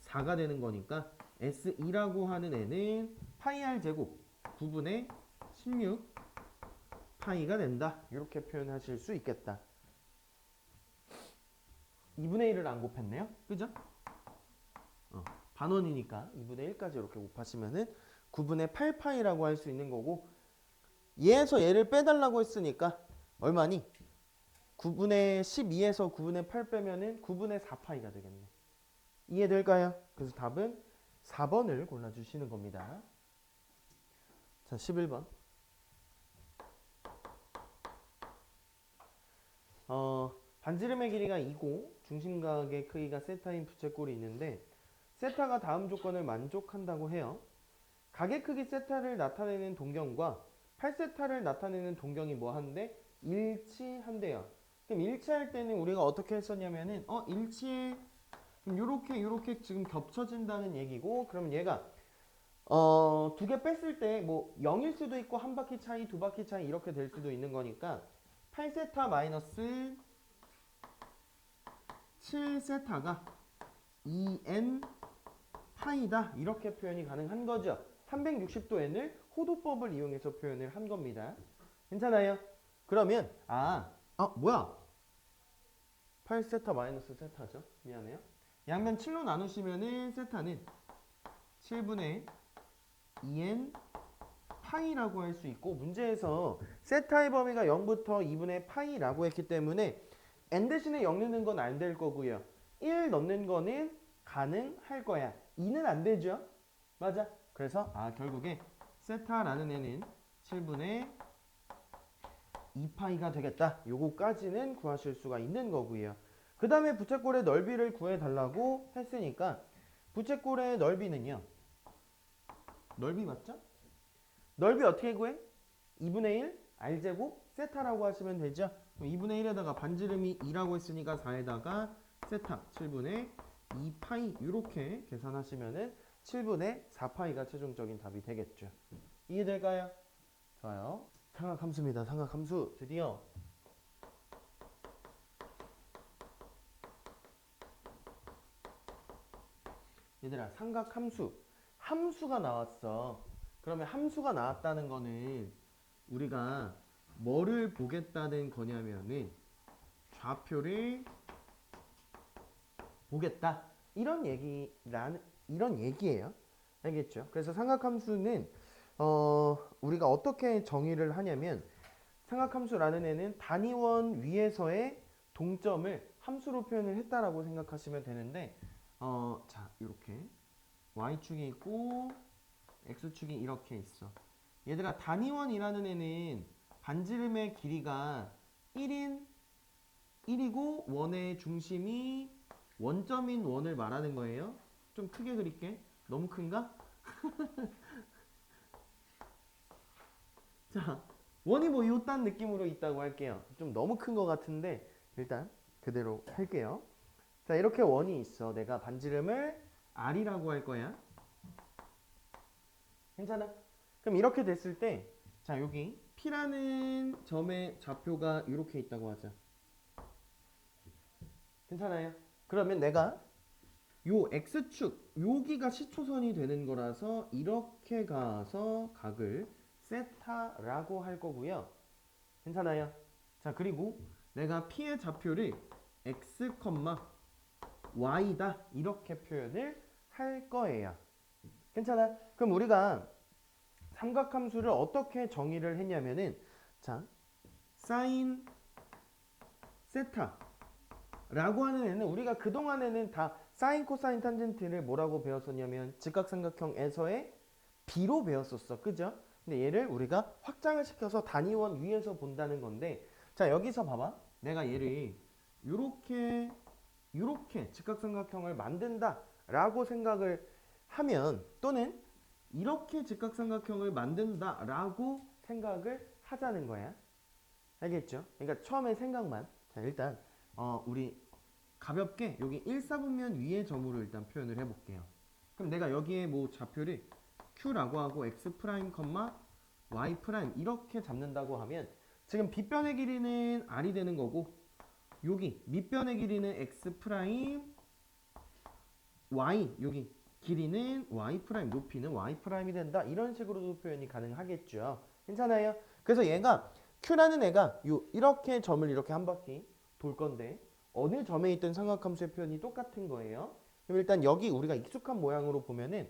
4가 되는 거니까 S2라고 하는 애는 파이 r 제곱 9분의 16 파이가 된다. 이렇게 표현하실 수 있겠다. 2분의 1을 안 곱했네요. 그죠? 반원이니까 2분의 1까지 이렇게 곱하시면은 9분의 8파이라고 할 수 있는 거고, 얘에서 얘를 빼달라고 했으니까 얼마니? 9분의 12에서 9분의 8 빼면은 9분의 4파이가 되겠네. 이해될까요? 그래서 답은 4번을 골라주시는 겁니다. 자, 11번. 반지름의 길이가 2고 중심각의 크기가 세타인 부채꼴이 있는데 세타가 다음 조건을 만족한다고 해요. 각의 크기 세타를 나타내는 동경과 8세타를 나타내는 동경이 뭐 한대? 일치한대요. 그럼 일치할 때는 우리가 어떻게 했었냐면은 일치해. 그럼 요렇게 지금 겹쳐진다는 얘기고, 그러면 얘가 두 개 뺐을 때 뭐 0일 수도 있고 한 바퀴 차이, 두 바퀴 차이 이렇게 될 수도 있는 거니까 8세타 마이너스 7세타가 2n 파이다 이렇게 표현이 가능한 거죠. 360도 n을 호도법을 이용해서 표현을 한 겁니다. 괜찮아요? 그러면 뭐야? 8세타 마이너스 세타죠. 미안해요. 양면 7로 나누시면은 세타는 7분의 2n 파이라고 할 수 있고, 문제에서 세타의 범위가 0부터 2분의 파이라고 했기 때문에 n 대신에 0 넣는 건 안 될 거고요. 1 넣는 거는 가능할 거야. 2는 안 되죠. 맞아. 그래서 결국에 세타라는 애는 7분의 2파이가 되겠다. 요거까지는 구하실 수가 있는 거고요. 그 다음에 부채꼴의 넓이를 구해달라고 했으니까 부채꼴의 넓이는요. 넓이 맞죠? 넓이 어떻게 구해? 2분의 1 r제곱 세타라고 하시면 되죠. 2분의 1에다가 반지름이 2라고 했으니까 4에다가 세타 7분의 2파이 이렇게 계산하시면은 7분의 4파이가 최종적인 답이 되겠죠. 이해될까요? 좋아요. 삼각함수입니다. 삼각함수 드디어 얘들아, 삼각함수 함수가 나왔어. 그러면 함수가 나왔다는 거는 우리가 뭐를 보겠다는 거냐면은 좌표를 보겠다 이런 얘기예요. 알겠죠? 그래서 삼각함수는 우리가 어떻게 정의를 하냐면 삼각함수라는 애는 단위원 위에서의 동점을 함수로 표현을 했다라고 생각하시면 되는데 자, 이렇게 y축이 있고 x축이 이렇게 있어. 얘들아, 단위원이라는 애는 반지름의 길이가 1이고 원의 중심이 원점인 원을 말하는 거예요. 좀 크게 그릴게. 너무 큰가? 자, 원이 뭐 요딴 느낌으로 있다고 할게요. 좀 너무 큰 것 같은데 일단 그대로 할게요. 자, 이렇게 원이 있어. 내가 반지름을 r이라고 할 거야. 괜찮아? 그럼 이렇게 됐을 때, 자, 여기 P라는 점의 좌표가 이렇게 있다고 하자. 괜찮아요? 그러면 내가 요 X축, 여기가 시초선이 되는 거라서 이렇게 가서 각을 세타라고 할 거고요. 괜찮아요? 자, 그리고 내가 P의 좌표를 X, Y다 이렇게 표현을 할 거예요. 괜찮아? 그럼 우리가 삼각함수를 어떻게 정의를 했냐면은 자, 사인 세타 라고 하는 애는 우리가 그동안에는 다 사인, 코사인, 탄젠트를 뭐라고 배웠었냐면 직각삼각형에서의 B로 배웠었어. 그죠? 근데 얘를 우리가 확장을 시켜서 단위원 위에서 본다는 건데, 자, 여기서 봐봐. 내가 얘를 요렇게 직각삼각형을 만든다라고 생각을 하면, 또는 이렇게 직각삼각형을 만든다라고 생각을 하자는 거야. 알겠죠? 그러니까 처음에 생각만. 자, 일단 우리 가볍게 여기 1사분면 위의 점으로 일단 표현을 해볼게요. 그럼 내가 여기에 뭐 좌표를 q라고 하고 x 프라임, y 프라임 이렇게 잡는다고 하면, 지금 빗변의 길이는 r이 되는 거고, 여기 밑변의 길이는 x 프라임, y 여기 길이는 y 프라임, 높이는 y 프라임이 된다. 이런 식으로도 표현이 가능하겠죠. 괜찮아요? 그래서 얘가 q라는 애가 이렇게 점을 이렇게 한 바퀴 돌 건데, 어느 점에 있던 삼각함수의 표현이 똑같은 거예요. 그럼 일단 여기 우리가 익숙한 모양으로 보면은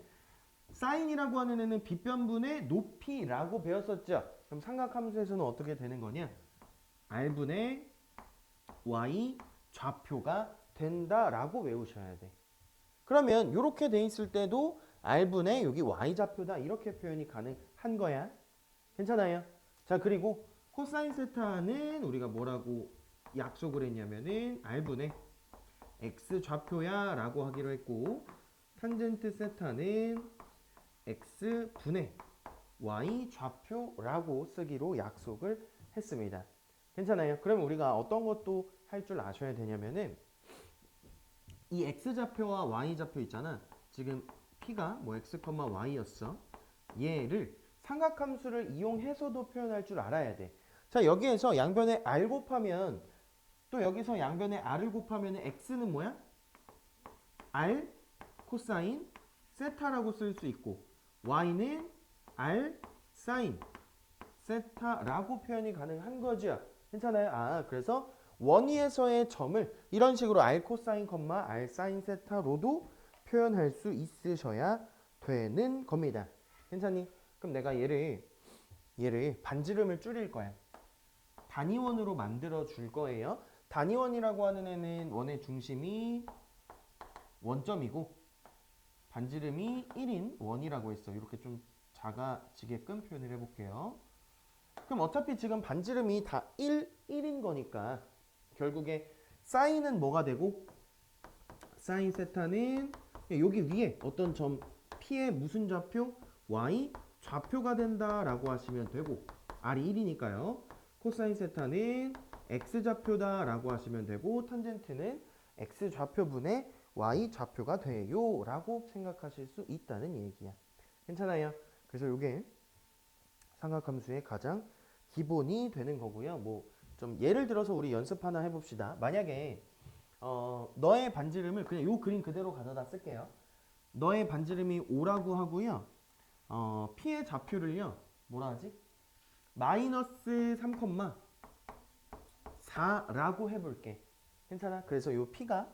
사인이라고 하는 애는 빗변분의 높이라고 배웠었죠. 그럼 삼각함수에서는 어떻게 되는 거냐? r분의 y 좌표가 된다라고 외우셔야 돼. 그러면 이렇게 돼 있을 때도 r분의 여기 y 좌표다 이렇게 표현이 가능한 거야. 괜찮아요? 자, 그리고 코사인 세타는 우리가 뭐라고 약속을 했냐면은 r분의 x 좌표야 라고 하기로 했고, 탄젠트 세타는 x분의 y 좌표라고 쓰기로 약속을 했습니다. 괜찮아요? 그럼 우리가 어떤 것도 할 줄 아셔야 되냐면은, 이 x좌표와 y좌표 있잖아. 지금 p가 뭐 x, y였어. 얘를 삼각함수를 이용해서도 표현할 줄 알아야 돼. 자, 여기에서 양변에 r 곱하면, 또 여기서 양변에 r을 곱하면 x는 뭐야? r 코사인 세타라고 쓸 수 있고, y는 r 사인 세타라고 표현이 가능한 거죠. 괜찮아요? 아, 그래서 원위에서의 점을 이런 식으로 r 코사인, r 사인 세타로도 표현할 수 있으셔야 되는 겁니다. 괜찮니? 그럼 내가 얘를 반지름을 줄일 거야. 단위원으로 만들어 줄 거예요. 단위원이라고 하는 애는 원의 중심이 원점이고 반지름이 1인 원이라고 했어. 이렇게 좀 작아지게끔 표현을 해볼게요. 그럼 어차피 지금 반지름이 다 1인 거니까 결국에 사인은 뭐가 되고, 사인 세타는 여기 위에 어떤 점 P의 무슨 좌표? Y 좌표가 된다라고 하시면 되고, R이 1이니까요. 코사인 세타는 X 좌표다라고 하시면 되고, 탄젠트는 X 좌표분의 Y 좌표가 돼요 라고 생각하실 수 있다는 얘기야. 괜찮아요? 그래서 이게 삼각함수의 가장 기본이 되는 거고요. 뭐 좀 예를 들어서 우리 연습 하나 해봅시다. 만약에 너의 반지름을 그냥 요 그림 그대로 가져다 쓸게요. 너의 반지름이 5라고 하고요. P의 좌표를요. 뭐라 하지? 마이너스 3,4라고 해볼게. 괜찮아? 그래서 요 P가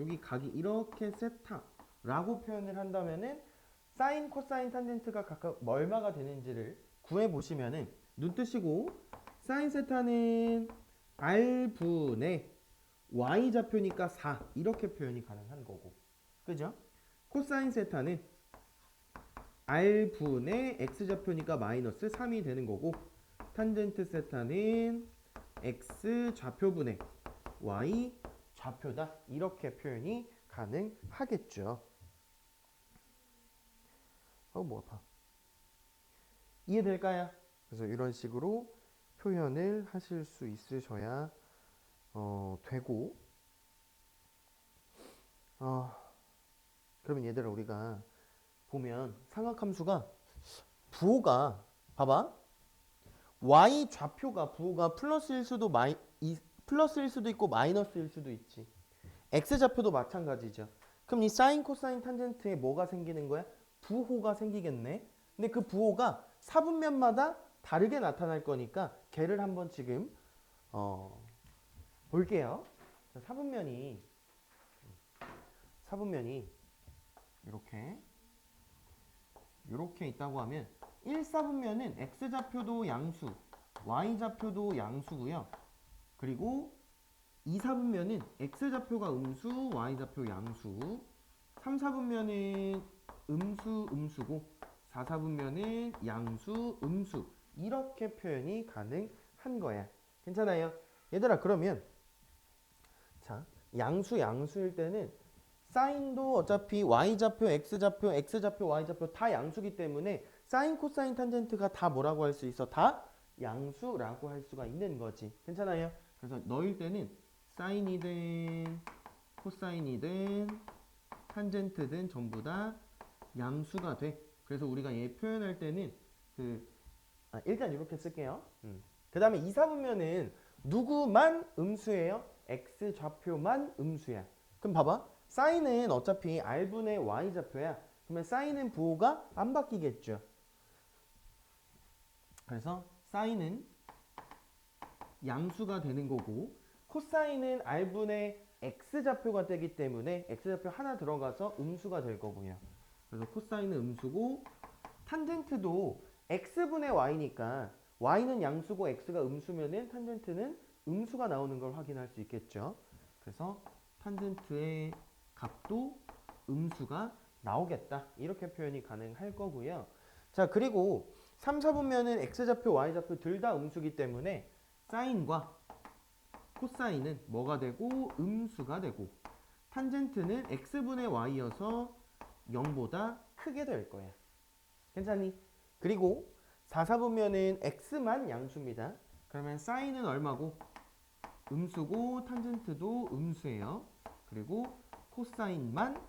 여기 각이 이렇게 세타라고 표현을 한다면은 사인, 코사인, 탄젠트가 각각 얼마가 되는지를 구해보시면은, 눈 뜨시고, 사인 세타는 r분의 y 좌표니까 4 이렇게 표현이 가능한 거고, 그죠? 코사인 세타는 r분의 x 좌표니까 마이너스 3이 되는 거고, 탄젠트 세타는 x 좌표분의 y 좌표다 이렇게 표현이 가능하겠죠. 뭐 아파. 이해될까요? 그래서 이런 식으로 표현을 하실 수 있으셔야 되고, 그러면 얘들아, 우리가 보면 삼각함수가 부호가, 봐봐, y 좌표가 부호가 플러스일 수도 플러스일 수도 있고 마이너스일 수도 있지. x 좌표도 마찬가지죠. 그럼 이 사인, 코사인, 탄젠트에 뭐가 생기는 거야? 부호가 생기겠네. 근데 그 부호가 사분면마다 다르게 나타날 거니까 걔를 한번 지금 볼게요. 자, 사분면이 이렇게 있다고 하면 1사분면은 x좌표도 양수, y좌표도 양수고요. 그리고 2사분면은 x좌표가 음수, y좌표 양수, 3사분면은 음수고 4사분면은 양수, 음수 이렇게 표현이 가능한 거야. 괜찮아요? 얘들아, 그러면 양수일 때는 사인도 어차피 y좌표, x좌표, x좌표, y좌표 다 양수기 때문에 사인, 코사인, 탄젠트가 다 뭐라고 할 수 있어? 다 양수라고 할 수가 있는 거지. 괜찮아요? 그래서 너일 때는 사인이든 코사인이든 탄젠트든 전부 다 양수가 돼. 그래서 우리가 얘 표현할 때는 일단 이렇게 쓸게요. 그 다음에 2, 4분면은 누구만 음수예요? x 좌표만 음수야. 그럼 봐봐. 사인은 어차피 r분의 y 좌표야. 그러면 사인은 부호가 안 바뀌겠죠. 그래서 사인은 양수가 되는 거고 코사인은 r분의 x 좌표가 되기 때문에 x 좌표 하나 들어가서 음수가 될 거고요. 그래서 코사인은 음수고 탄젠트도 x분의 y니까 y는 양수고 x가 음수면은 탄젠트는 음수가 나오는 걸 확인할 수 있겠죠. 그래서 탄젠트의 값도 음수가 나오겠다. 이렇게 표현이 가능할 거고요. 자, 그리고 3, 4분면은 x좌표, y좌표 둘 다 음수기 때문에 사인과 코사인은 뭐가 되고 음수가 되고 탄젠트는 x분의 y여서 0보다 크게 될 거야. 괜찮니? 그리고 4, 4분면은 x만 양수입니다. 그러면 사인은 얼마고? 음수고 탄젠트도 음수예요. 그리고 코사인만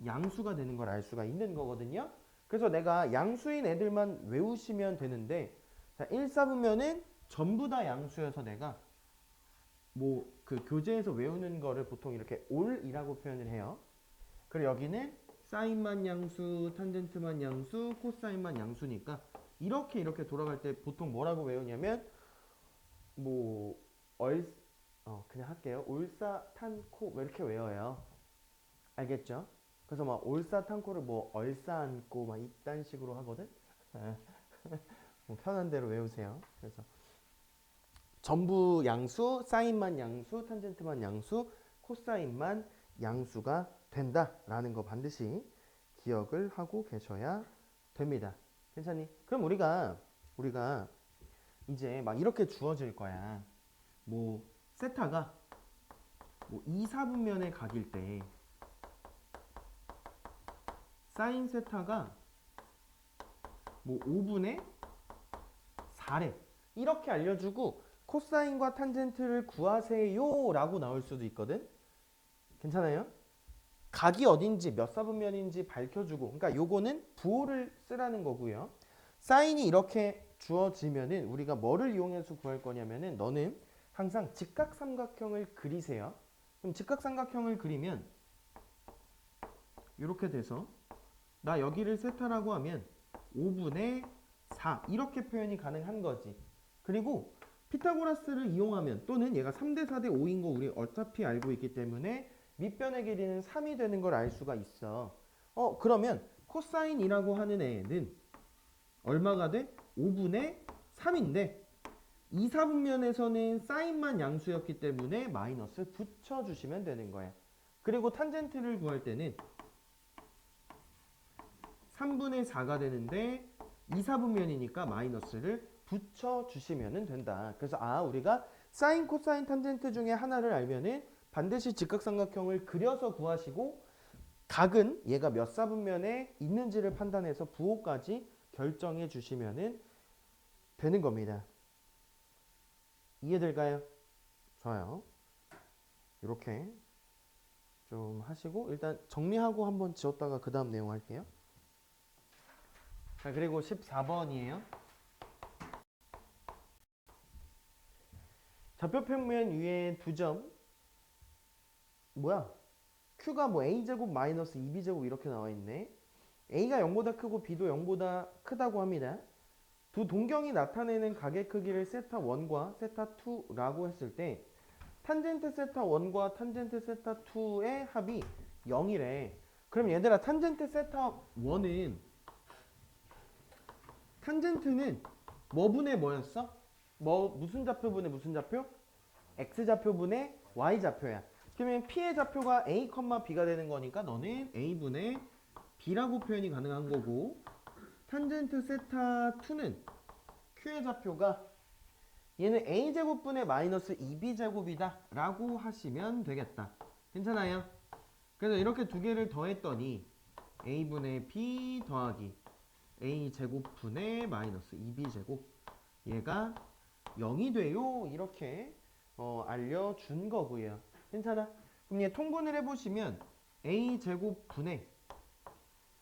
양수가 되는 걸 알 수가 있는 거거든요. 그래서 내가 양수인 애들만 외우시면 되는데 자, 1, 4분면은 전부 다 양수여서 내가 그 교재에서 외우는 거를 보통 이렇게 올이라고 표현을 해요. 그리고 여기는 사인만 양수, 탄젠트만 양수, 코사인만 양수니까 이렇게 돌아갈 때 보통 뭐라고 외우냐면 그냥 할게요. 올사탄코 뭐 이렇게 외워요. 알겠죠? 그래서 막 올사탄코를 얼싸안고 막 이딴 식으로 하거든. 편한 대로 외우세요. 그래서 전부 양수, 사인만 양수, 탄젠트만 양수, 코사인만 양수가 된다라는 거 반드시 기억을 하고 계셔야 됩니다. 괜찮니? 그럼 우리가 이제 막 이렇게 주어질 거야. 세타가 2, 4분면의 각일 때 사인 세타가 5분의 4래. 이렇게 알려주고 코사인과 탄젠트를 구하세요 라고 나올 수도 있거든. 괜찮아요? 각이 어딘지 몇 사분면인지 밝혀주고 그러니까 요거는 부호를 쓰라는 거고요. 사인이 이렇게 주어지면은 우리가 뭐를 이용해서 구할 거냐면은 너는 항상 직각삼각형을 그리세요. 그럼 직각삼각형을 그리면 이렇게 돼서 나 여기를 세타라고 하면 5분의 4 이렇게 표현이 가능한 거지. 그리고 피타고라스를 이용하면 또는 얘가 3대 4대 5인 거 우리 어차피 알고 있기 때문에 밑변의 길이는 3이 되는 걸 알 수가 있어. 그러면 코사인이라고 하는 애는 얼마가 돼? 5분의 3인데 2, 4분면에서는 사인만 양수였기 때문에 마이너스 붙여주시면 되는 거야. 그리고 탄젠트를 구할 때는 3분의 4가 되는데 2, 4분면이니까 마이너스를 붙여주시면 된다. 그래서 우리가 사인, 코사인, 탄젠트 중에 하나를 알면은 반드시 직각삼각형을 그려서 구하시고 각은 얘가 몇 사분면에 있는지를 판단해서 부호까지 결정해 주시면 되는 겁니다. 이해될까요? 좋아요. 이렇게 좀 하시고 일단 정리하고 한번 지웠다가 그 다음 내용 할게요. 자, 그리고 14번이에요. 좌표평면 위에 두 점 Q가 A제곱 마이너스 2B제곱 이렇게 나와 있네. A가 0보다 크고 B도 0보다 크다고 합니다. 두 동경이 나타내는 각의 크기를 세타1과 세타2라고 했을 때 탄젠트 세타1과 탄젠트 세타2의 합이 0이래. 그럼 얘들아 탄젠트 세타1은 탄젠트는 뭐분의 뭐였어? 무슨 좌표분의 무슨 좌표? x좌표분의 y좌표야. 그러면 p의 좌표가 a, b가 되는 거니까 너는 a분의 b라고 표현이 가능한 거고 탄젠트 세타2는 q의 좌표가 얘는 a제곱분의 마이너스 2b제곱이다 라고 하시면 되겠다. 괜찮아요? 그래서 이렇게 두 개를 더했더니 a분의 b 더하기 a 제곱분의 마이너스 2b 제곱 얘가 0이 돼요. 이렇게 알려준 거고요. 괜찮아? 그럼 얘 통분을 해보시면 a 제곱분의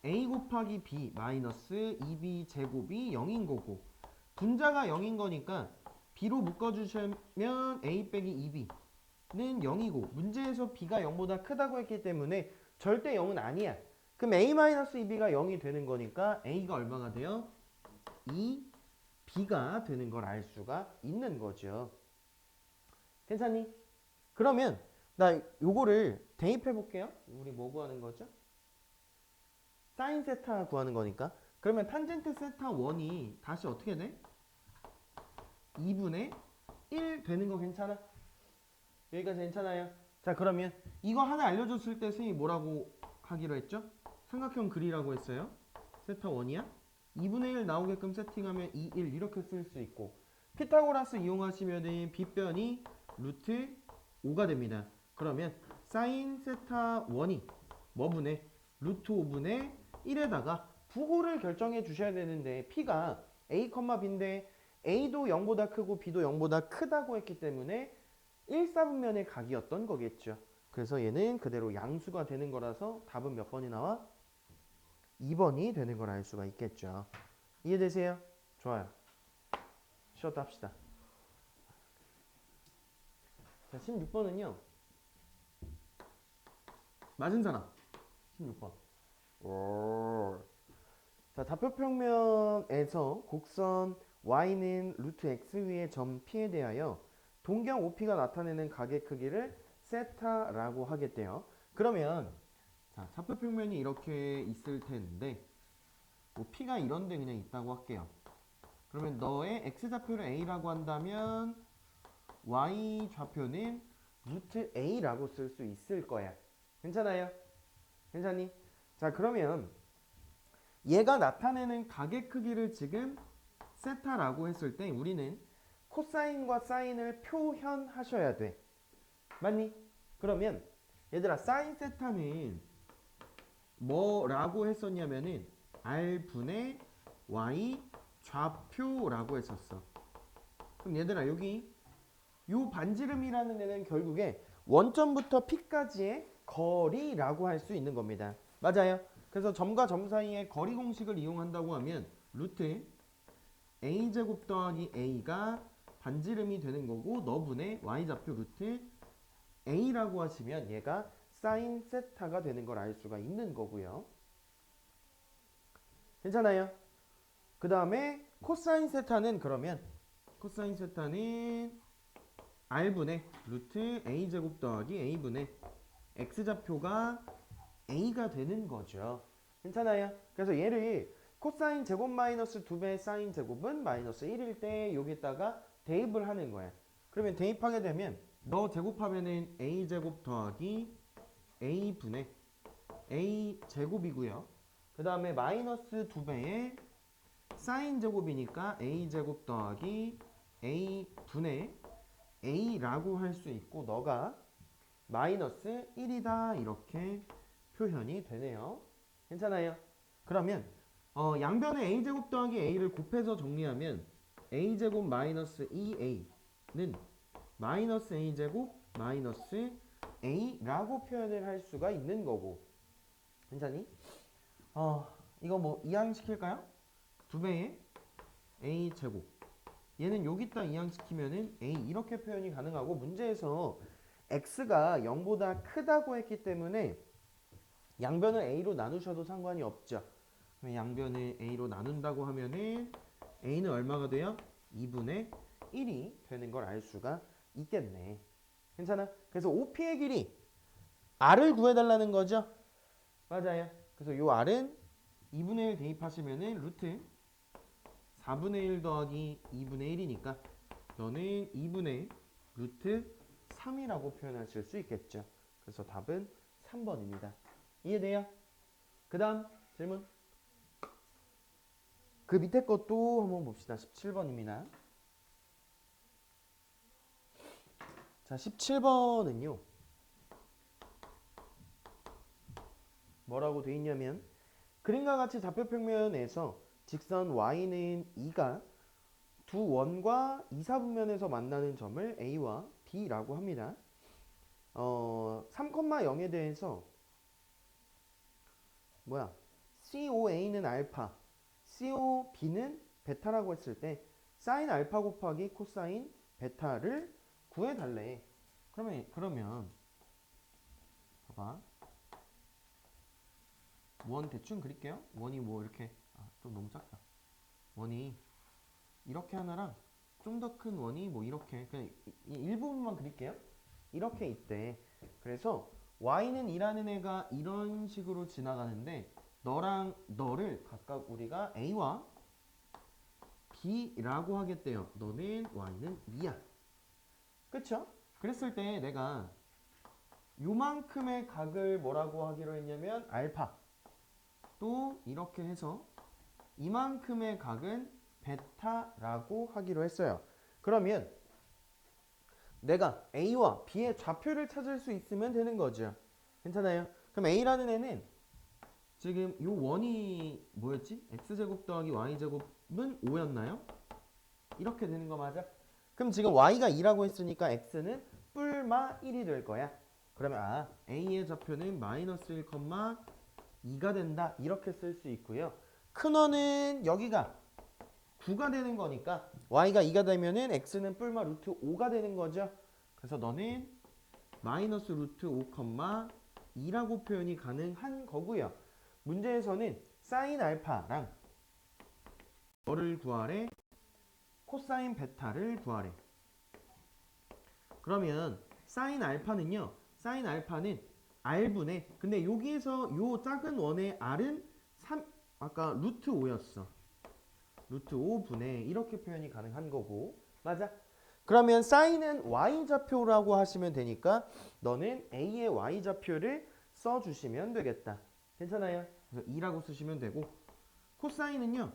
a 곱하기 b 마이너스 2b 제곱이 0인 거고 분자가 0인 거니까 b로 묶어주시면 a 빼기 2b는 0이고 문제에서 b가 0보다 크다고 했기 때문에 절대 0은 아니야. 그럼 a 마이너스 2b가 0이 되는 거니까 a가 얼마가 돼요? 2b가 되는 걸 알 수가 있는 거죠. 괜찮니? 그러면 나 요거를 대입해 볼게요. 우리 뭐 구하는 거죠? 사인 세타 구하는 거니까. 그러면 탄젠트 세타 1이 다시 어떻게 돼? 2분의 1 되는 거 괜찮아? 여기까지 괜찮아요? 자, 그러면 이거 하나 알려줬을 때 선생님이 뭐라고 하기로 했죠? 삼각형 그리라고 했어요. 세타 1이야? 2분의 1 나오게끔 세팅하면 2, 1 이렇게 쓸 수 있고 피타고라스 이용하시면 빗변이 루트 5가 됩니다. 그러면 사인 세타 1이 뭐분의 루트 5분의 1에다가 부호를 결정해 주셔야 되는데 p가 a, b인데 a도 0보다 크고 b도 0보다 크다고 했기 때문에 1, 4분면의 각이었던 거겠죠. 그래서 얘는 그대로 양수가 되는 거라서 답은 몇 번이 나와? 2번이 되는 걸 알 수가 있겠죠. 이해되세요? 좋아요. 쉬었다 합시다. 자, 16번은요. 맞은 사람. 16번. 오. 자, 다표평면에서 곡선 y는 루트 x 위의 점 p에 대하여 동경 OP가 나타내는 각의 크기를 세타라고 하겠대요. 그러면 자, 좌표평면이 이렇게 있을 텐데 뭐 P가 이런 데 그냥 있다고 할게요. 그러면 너의 X좌표를 A라고 한다면 Y좌표는 루트 A라고 쓸 수 있을 거야. 괜찮아요? 괜찮니? 자, 그러면 얘가 나타내는 각의 크기를 지금 세타라고 했을 때 우리는 코사인과 사인을 표현하셔야 돼. 맞니? 그러면 얘들아 사인 세타는 뭐라고 했었냐면은 R분의 Y 좌표라고 했었어. 그럼 얘들아 여기 요 반지름이라는 애는 결국에 원점부터 P까지의 거리라고 할 수 있는 겁니다. 맞아요. 그래서 점과 점 사이의 거리 공식을 이용한다고 하면 루트 A제곱 더하기 A가 반지름이 되는 거고 너분의 Y좌표 루트 A라고 하시면 얘가 사인 세타가 되는 걸 알 수가 있는 거고요. 괜찮아요? 그 다음에 코사인 세타는 그러면 코사인 세타는 R분의 루트 A제곱 더하기 A분의 X좌표가 A가 되는 거죠. 괜찮아요? 그래서 얘를 코사인 제곱 마이너스 2배 사인 제곱은 마이너스 1일 때 여기다가 대입을 하는 거야. 그러면 대입하게 되면 너 제곱하면은 A제곱 더하기 A분의 A제곱이고요. 그 다음에 마이너스 2배의 사인 제곱이니까 A제곱 더하기 A분의 A라고 할 수 있고 너가 마이너스 1이다 이렇게 표현이 되네요. 괜찮아요? 그러면 양변에 A제곱 더하기 A를 곱해서 정리하면 A제곱 마이너스 2A는 마이너스 A제곱 마이너스 A라고 표현을 할 수가 있는 거고 괜찮니? 이거 뭐 이항시킬까요? 2배의 A제곱 얘는 여기다 이항시키면은 A 이렇게 표현이 가능하고 문제에서 X가 0보다 크다고 했기 때문에 양변을 A로 나누셔도 상관이 없죠. 양변을 A로 나눈다고 하면은 A는 얼마가 돼요? 2분의 1이 되는 걸 알 수가 있겠네. 괜찮아? 그래서 OP의 길이 R을 구해달라는 거죠. 맞아요. 그래서 요 R은 2분의 1 대입하시면은 루트 4분의 1 더하기 2분의 1이니까 너는 2분의 루트 3이라고 표현하실 수 있겠죠. 그래서 답은 3번입니다. 이해돼요? 그 다음 질문. 그 밑에 것도 한번 봅시다. 17번입니다. 자, 17번은요. 뭐라고 돼 있냐면 그림과 같이 좌표평면에서 직선 y는 2가 두 원과 이사분면에서 만나는 점을 a와 b라고 합니다. 3,0에 대해서 COA는 알파, COB는 베타라고 했을 때 사인 알파 곱하기 코사인 베타를 구해달래. 그러면 봐봐. 원 대충 그릴게요. 원이 뭐 이렇게 좀 너무 작다. 원이 이렇게 하나랑 좀 더 큰 원이 뭐 이렇게 그냥 이 일부분만 그릴게요. 이렇게 있대. 그래서 y는 이라는 애가 이런 식으로 지나가는데 너랑 너를 각각 우리가 a와 b라고 하겠대요. 너는 y는 위야. 그쵸? 그랬을 때 내가 요만큼의 각을 뭐라고 하기로 했냐면 알파. 또 이렇게 해서 이만큼의 각은 베타라고 하기로 했어요. 그러면 내가 A와 B의 좌표를 찾을 수 있으면 되는 거죠. 괜찮아요? 그럼 A라는 애는 지금 요 원이 뭐였지? X제곱 더하기 Y제곱은 5였나요? 이렇게 되는 거 맞아? 그럼 지금 Y가 2라고 했으니까 X는 뿔마 1이 될 거야. 그러면 A의 좌표는 마이너스 1,2가 된다. 이렇게 쓸 수 있고요. 큰 원은 여기가 9가 되는 거니까 y가 2가 되면은 x는 뿔마 루트 5가 되는 거죠. 그래서 너는 마이너스 루트 5,2라고 표현이 가능한 거고요. 문제에서는 사인 알파랑 뭐를 구하래? 코사인 베타를 구하래. 그러면 사인 알파는 r분의 근데 여기에서 요 작은 원의 r은 아까 루트 5였어. 루트 5분의 이렇게 표현이 가능한 거고 맞아? 그러면 사인은 y좌표라고 하시면 되니까 너는 a의 y좌표를 써주시면 되겠다. 괜찮아요? 그래서 2라고 쓰시면 되고 코사인은요.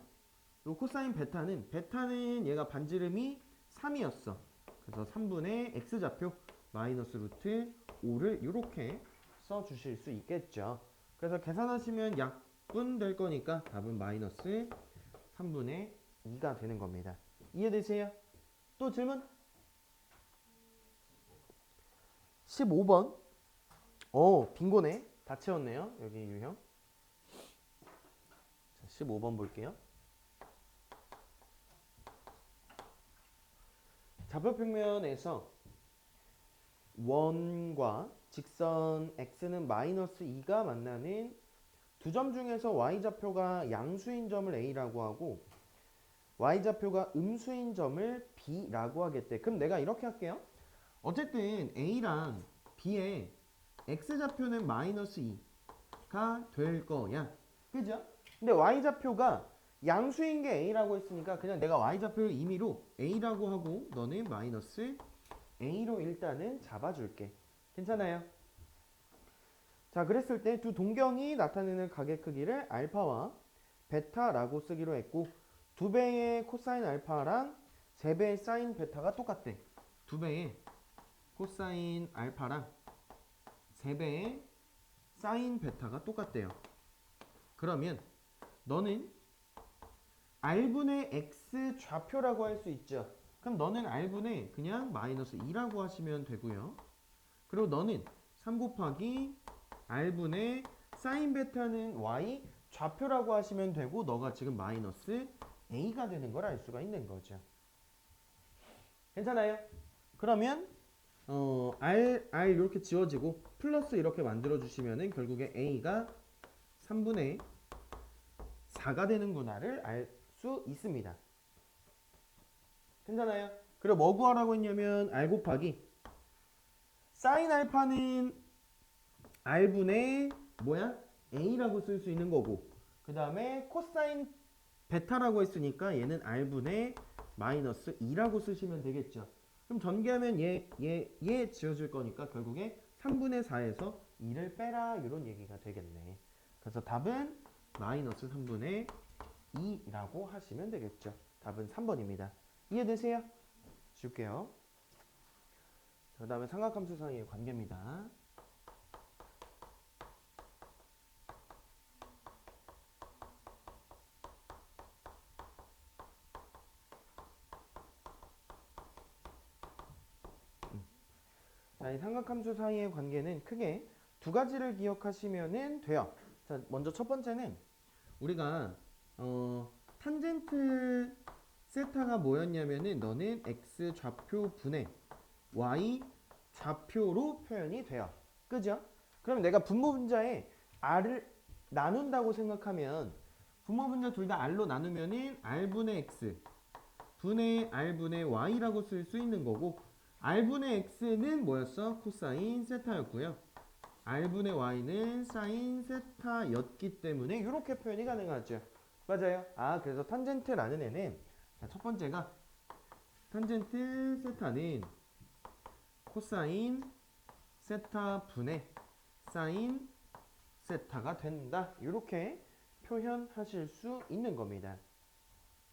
요 코사인 베타는 얘가 반지름이 3이었어. 그래서 3분의 x좌표 마이너스 루트 5를 이렇게 써주실 수 있겠죠. 그래서 계산하시면 약분 될 거니까 답은 마이너스 3분의 2가 되는 겁니다. 이해되세요? 또 질문? 15번. 빙고네. 다 채웠네요. 여기 유형. 자, 15번 볼게요. 좌표평면에서 원과 직선 x는 마이너스 2가 만나는 두 점 중에서 y좌표가 양수인 점을 a라고 하고 y좌표가 음수인 점을 b라고 하겠대. 그럼 내가 이렇게 할게요. 어쨌든 a랑 b의 x좌표는 마이너스 2가 될 거야. 그죠? 근데 y좌표가 양수인 게 a라고 했으니까 그냥 내가 y좌표를 임의로 a라고 하고 너는 마이너스 a로 일단은 잡아줄게. 괜찮아요? 자, 그랬을 때 두 동경이 나타내는 각의 크기를 알파와 베타라고 쓰기로 했고 2배의 코사인 알파랑 3배의 사인 베타가 똑같대. 2배의 코사인 알파랑 3배의 사인 베타가 똑같대요. 그러면 너는 r분의 x 좌표라고 할 수 있죠. 그럼 너는 r분의 그냥 마이너스 2라고 하시면 되고요. 그리고 너는 3 곱하기 r분의 사인 베타는 y 좌표라고 하시면 되고 너가 지금 마이너스 a가 되는 걸 알 수가 있는 거죠. 괜찮아요? 그러면 r 이렇게 지워지고 플러스 이렇게 만들어 주시면은 결국에 a가 3분의 4가 되는구나를 알 수 있습니다. 괜찮아요? 그리고 뭐 구하라고 했냐면 r 곱하기 사인 알파는 r분의 a라고 쓸 수 있는 거고 그 다음에 코사인 베타라고 했으니까 얘는 r분의 마이너스 2라고 쓰시면 되겠죠. 그럼 전개하면 얘 지워질 거니까 결국에 3분의 4에서 2를 빼라 이런 얘기가 되겠네. 그래서 답은 마이너스 3분의 2라고 하시면 되겠죠. 답은 3번입니다. 이해되세요? 줄게요. 그 다음에 삼각함수 사이의 관계입니다. 자, 이 삼각함수 사이의 관계는 크게 두 가지를 기억하시면 돼요. 자, 먼저 첫 번째는 우리가 탄젠트 세타가 뭐였냐면은 너는 x 좌표 분의 y 좌표로 표현이 돼요. 그죠? 그럼 내가 분모 분자에 r을 나눈다고 생각하면 분모 분자 둘 다 r로 나누면은 r분의 x 분의 r분의 y라고 쓸 수 있는 거고 r분의 x는 뭐였어? 코사인 세타였고요. r분의 y는 사인 세타였기 때문에 이렇게 표현이 가능하죠. 맞아요. 아, 그래서 탄젠트라는 애는 자, 첫 번째가 탄젠트 세타는 코사인 세타 분의 사인 세타가 된다. 이렇게 표현하실 수 있는 겁니다.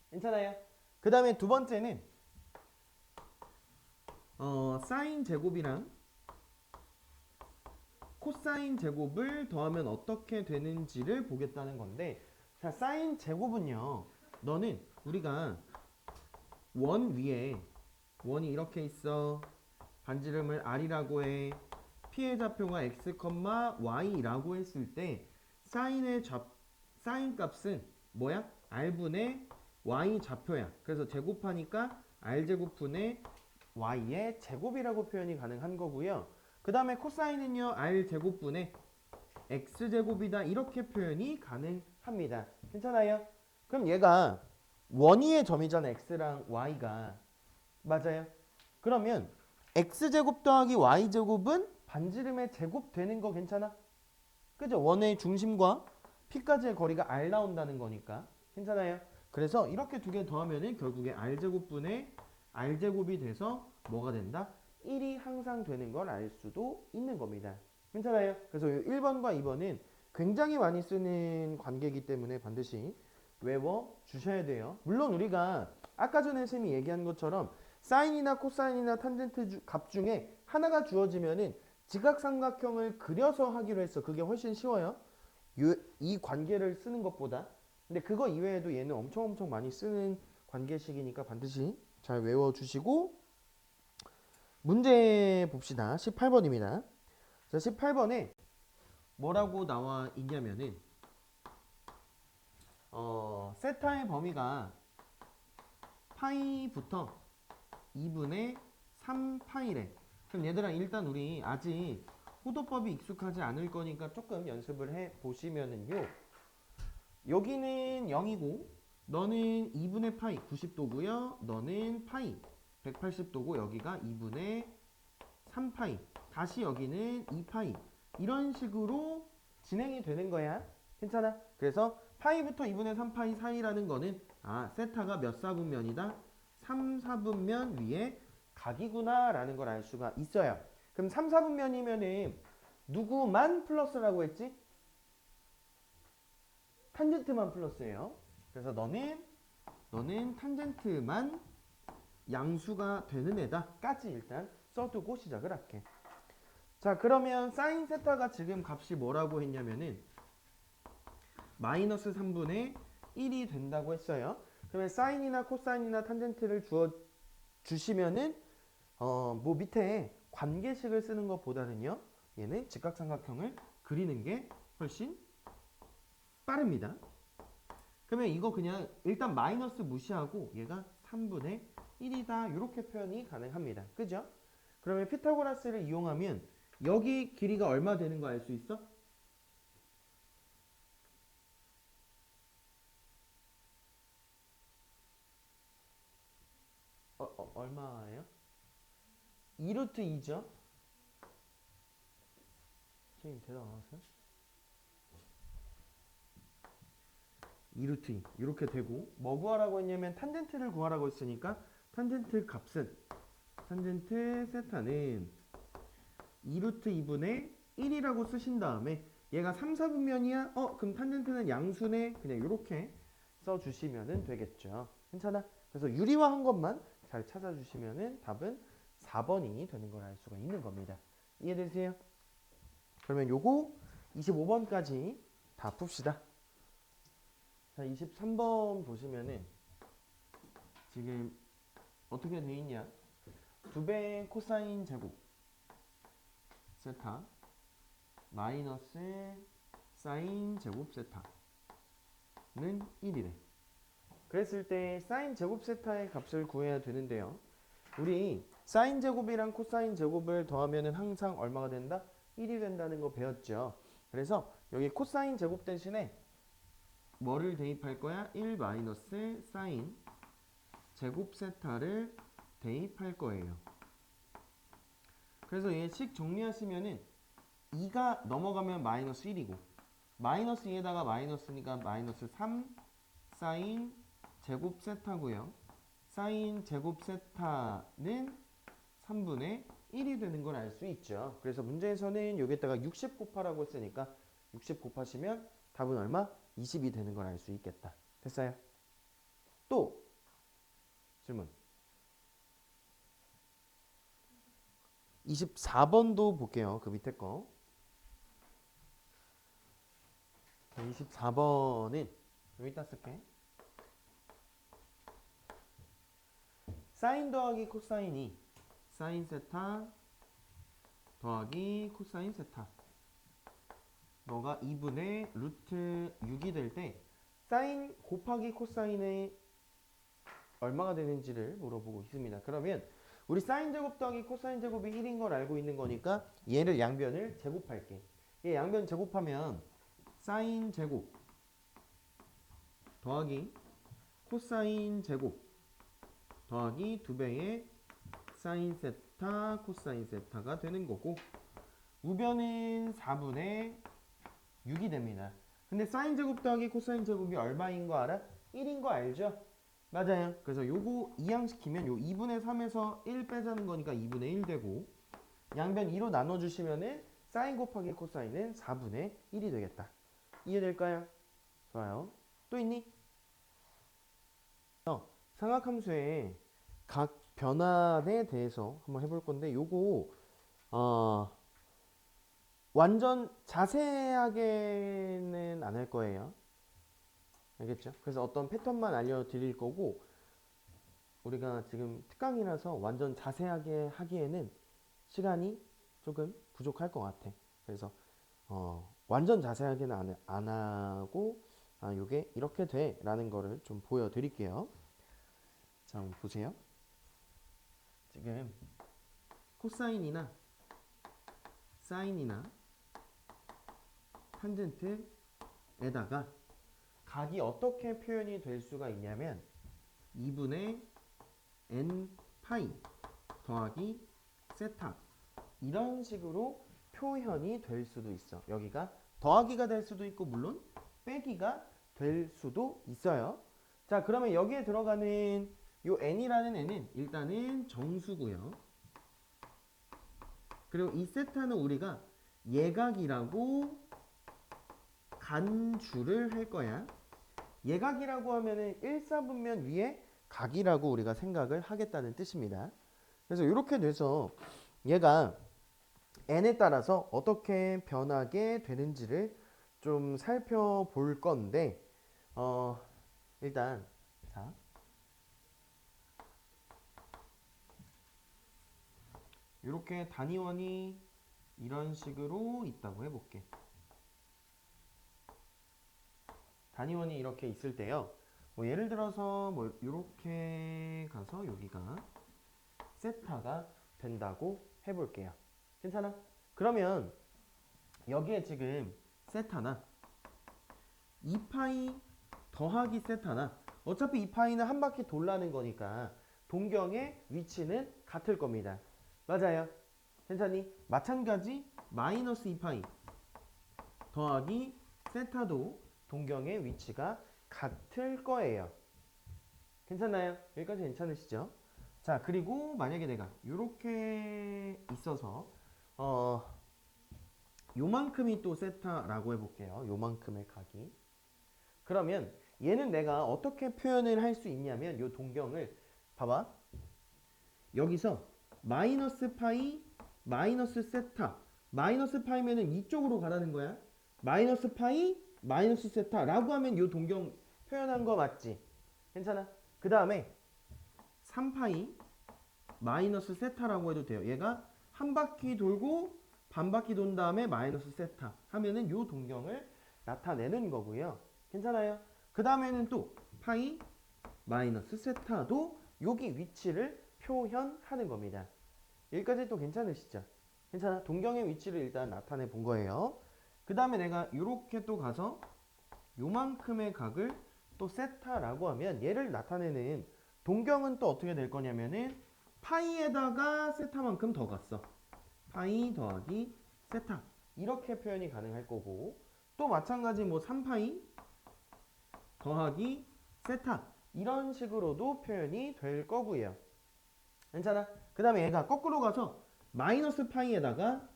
괜찮아요? 그 다음에 두 번째는 사인 제곱이랑 코사인 제곱을 더하면 어떻게 되는지를 보겠다는 건데, 자, 사인 제곱은요, 너는 우리가 원 위에 원이 이렇게 있어. 반지름을 r이라고 해. 피의 좌표가 x, y라고 했을 때 사인 값은 뭐야? r분의 y 좌표야. 그래서 제곱하니까 r제곱분의 y의 제곱이라고 표현이 가능한 거고요. 그 다음에 코사인은요, r제곱분의 x제곱이다. 이렇게 표현이 가능합니다. 괜찮아요? 그럼 얘가 원위의 점이잖아. x랑 y가. 맞아요? 그러면 x제곱 더하기 y제곱은 반지름의 제곱 되는 거 괜찮아? 그죠? 원의 중심과 p까지의 거리가 r 나온다는 거니까. 괜찮아요? 그래서 이렇게 두 개 더하면은 결국에 r제곱분의 r제곱이 돼서 뭐가 된다? 1이 항상 되는 걸 알 수도 있는 겁니다. 괜찮아요? 그래서 1번과 2번은 굉장히 많이 쓰는 관계이기 때문에 반드시 외워 주셔야 돼요. 물론 우리가 아까 전에 쌤이 얘기한 것처럼 사인이나 코사인이나 탄젠트 값 중에 하나가 주어지면은 지각삼각형을 그려서 하기로 했어. 그게 훨씬 쉬워요. 이 관계를 쓰는 것보다. 근데 그거 이외에도 얘는 엄청 많이 쓰는 관계식이니까 반드시 잘 외워주시고 문제 봅시다. 18번입니다. 자, 18번에 뭐라고 나와 있냐면은 세타의 범위가 파이부터 2분의 3파이래. 그럼 얘들아, 일단 우리 아직 호도법이 익숙하지 않을 거니까 조금 연습을 해 보시면은요. 여기는 0이고 너는 2분의 파이 90도고요. 너는 파이 180도고 여기가 2분의 3파이. 다시 여기는 2파이. 이런 식으로 진행이 되는 거야. 괜찮아? 그래서 파이부터 2분의 3파이 사이라는 거는 세타가 몇 사분면이다? 3, 4분면 위에 각이구나 라는 걸 알 수가 있어요. 그럼 3, 4분면이면은 누구만 플러스라고 했지? 탄젠트만 플러스예요. 그래서 너는 탄젠트만 양수가 되는 애다 까지 일단 써두고 시작을 할게. 자, 그러면 사인 세타가 지금 값이 뭐라고 했냐면은 마이너스 3분의 1이 된다고 했어요. 그러면 사인이나 코사인이나 탄젠트를 주시면은 뭐 밑에 관계식을 쓰는 것보다는요, 얘는 직각삼각형을 그리는 게 훨씬 빠릅니다. 그러면 이거 그냥 일단 마이너스 무시하고 얘가 3분의 1이다 이렇게 표현이 가능합니다. 그죠? 그러면 피타고라스를 이용하면 여기 길이가 얼마 되는 거 알 수 있어? 얼마예요? 2루트 2죠? 선생님 대답 안 하세요? 2루트 2 이렇게 되고 뭐 구하라고 했냐면 탄젠트를 구하라고 했으니까 탄젠트 값은 탄젠트 세타는 2루트 2분의 1이라고 쓰신 다음에 얘가 3, 4분면이야? 그럼 탄젠트는 양수네? 그냥 이렇게 써주시면 되겠죠. 괜찮아? 그래서 유리화한 것만 잘 찾아주시면 답은 4번이 되는 걸 알 수가 있는 겁니다. 이해되세요? 그러면 요거 25번까지 다 풉시다. 자, 23번 보시면은 지금 어떻게 돼 있냐? 2배 코사인 제곱 세타 마이너스 사인 제곱 세타는 1이래. 그랬을 때 사인 제곱 세타의 값을 구해야 되는데요. 우리 사인 제곱이랑 코사인 제곱을 더하면 항상 얼마가 된다? 1이 된다는 거 배웠죠. 그래서 여기 코사인 제곱 대신에 뭐를 대입할 거야? 1 마이너스 사인 제곱 세타를 대입할 거예요. 그래서 얘 식 정리하시면은 2가 넘어가면 마이너스 1이고 마이너스 2에다가 마이너스니까 마이너스 3 사인 제곱 세타고요. 사인 제곱 세타는 3분의 1이 되는 걸 알 수 있죠. 그래서 문제에서는 여기에다가 60 곱하라고 했으니까 60 곱하시면 답은 얼마? 20이 되는 걸 알 수 있겠다. 됐어요? 또 질문. 24번도 볼게요. 그 밑에 거. 24번은 여기다 쓸게. 사인 더하기 코사인이 사인 세타 더하기 코사인 세타 너가 2분의 루트 6이 될 때 사인 곱하기 코사인의 얼마가 되는지를 물어보고 있습니다. 그러면 우리 사인 제곱 더하기 코사인 제곱이 1인 걸 알고 있는 거니까 얘를 양변을 제곱할게. 얘 양변 제곱하면 사인 제곱 더하기 코사인 제곱 더하기 2배의 사인 세타 코사인 세타가 되는 거고 우변은 4분의 6이 됩니다. 근데 사인 제곱 더하기 코사인 제곱이 얼마인 거 알아? 1인 거 알죠? 맞아요. 그래서 요거 이항시키면 요 2분의 3에서 1 빼자는 거니까 2분의 1 되고 양변 2로 나눠주시면은 사인 곱하기 코사인은 4분의 1이 되겠다. 이해될까요? 좋아요. 또 있니? 삼각함수의 각 변환에 대해서 한번 해볼 건데 요거 완전 자세하게는 안 할 거예요. 알겠죠? 그래서 어떤 패턴만 알려드릴 거고 우리가 지금 특강이라서 완전 자세하게 하기에는 시간이 조금 부족할 것 같아. 그래서 완전 자세하게는 안 하고 요게 이렇게 돼 라는 거를 좀 보여드릴게요. 자, 한번 보세요. 지금 코사인이나 사인이나 탄젠트에다가 각이 어떻게 표현이 될 수가 있냐면 2분의 n 파이 더하기 세타 이런 식으로 표현이 될 수도 있어. 여기가 더하기가 될 수도 있고 물론 빼기가 될 수도 있어요. 자, 그러면 여기에 들어가는 요 n이라는 n은 일단은 정수고요. 그리고 이 세타는 우리가 예각이라고 간주를 할 거야. 예각이라고 하면은 1사분면 위에 각이라고 우리가 생각을 하겠다는 뜻입니다. 그래서 이렇게 돼서 얘가 n에 따라서 어떻게 변하게 되는지를 좀 살펴볼 건데 일단 자 이렇게 단위원이 이런 식으로 있다고 해볼게. 단위원이 이렇게 있을 때요. 뭐 예를 들어서 뭐 이렇게 가서 여기가 세타가 된다고 해볼게요. 괜찮아? 그러면 여기에 지금 세타나 2파이 더하기 세타나 어차피 2파이는 한 바퀴 돌라는 거니까 동경의 위치는 같을 겁니다. 맞아요. 괜찮니? 마찬가지 마이너스 2파이 더하기 세타도 동경의 위치가 같을 거예요. 괜찮나요? 여기까지 괜찮으시죠? 자, 그리고 만약에 내가 이렇게 있어서 요만큼이 또 세타라고 해볼게요. 요만큼의 각이. 그러면 얘는 내가 어떻게 표현을 할 수 있냐면 요 동경을 봐봐. 여기서 마이너스 파이 마이너스 세타 마이너스 파이면은 이쪽으로 가라는 거야. 마이너스 파이 마이너스 세타라고 하면 요 동경 표현한 거 맞지? 괜찮아? 그 다음에 3파이 마이너스 세타라고 해도 돼요. 얘가 한 바퀴 돌고 반바퀴 돈 다음에 마이너스 세타 하면은 요 동경을 나타내는 거고요. 괜찮아요? 그 다음에는 또 파이 마이너스 세타도 여기 위치를 표현하는 겁니다. 여기까지 또 괜찮으시죠? 괜찮아? 동경의 위치를 일단 나타내 본 거예요. 그 다음에 내가 이렇게 또 가서 요만큼의 각을 또 세타라고 하면 얘를 나타내는 동경은 또 어떻게 될 거냐면은 파이에다가 세타만큼 더 갔어. 파이 더하기 세타 이렇게 표현이 가능할 거고, 또 마찬가지 뭐 3파이 더하기 세타 이런 식으로도 표현이 될 거고요. 괜찮아? 그 다음에 얘가 거꾸로 가서 마이너스 파이에다가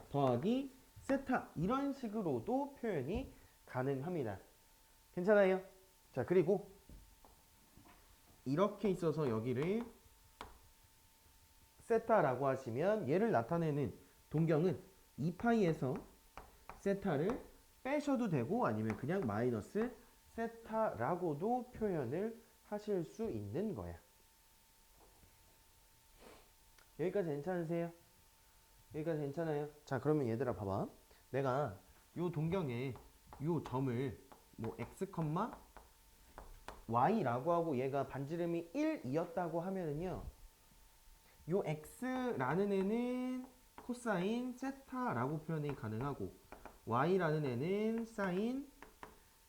더하기 세타 이런 식으로도 표현이 가능합니다. 괜찮아요? 자, 그리고 이렇게 있어서 여기를 세타라고 하시면 얘를 나타내는 동경은 2파이에서 세타를 빼셔도 되고 아니면 그냥 마이너스 세타라고도 표현을 하실 수 있는 거야. 여기까지 괜찮으세요? 여기까지 괜찮아요? 자, 그러면 얘들아 봐봐. 내가 요 동경에 요 점을 뭐 x, y라고 하고 얘가 반지름이 1이었다고 하면은요, 요 x라는 애는 코사인 세타라고 표현이 가능하고 y라는 애는 사인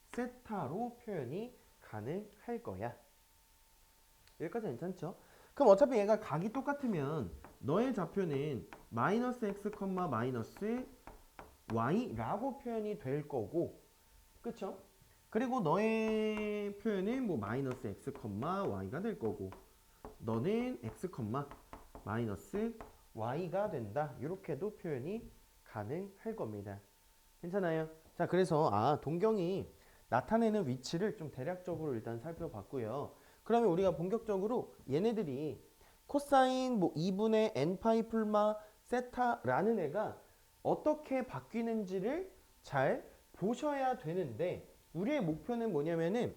세타로 표현이 가능할 거야. 여기까지 괜찮죠? 그럼 어차피 얘가 각이 똑같으면 너의 좌표는 마이너스 x, 마이너스 y라고 표현이 될 거고, 그쵸? 그리고 너의 표현은 뭐 마이너스 x, y가 될 거고, 너는 x, 마이너스 y가 된다. 이렇게도 표현이 가능할 겁니다. 괜찮아요? 자, 그래서 동경이 나타내는 위치를 좀 대략적으로 일단 살펴봤고요. 그러면 우리가 본격적으로 얘네들이 코사인 뭐 2분의 n파이 풀마 세타라는 애가 어떻게 바뀌는지를 잘 보셔야 되는데, 우리의 목표는 뭐냐면은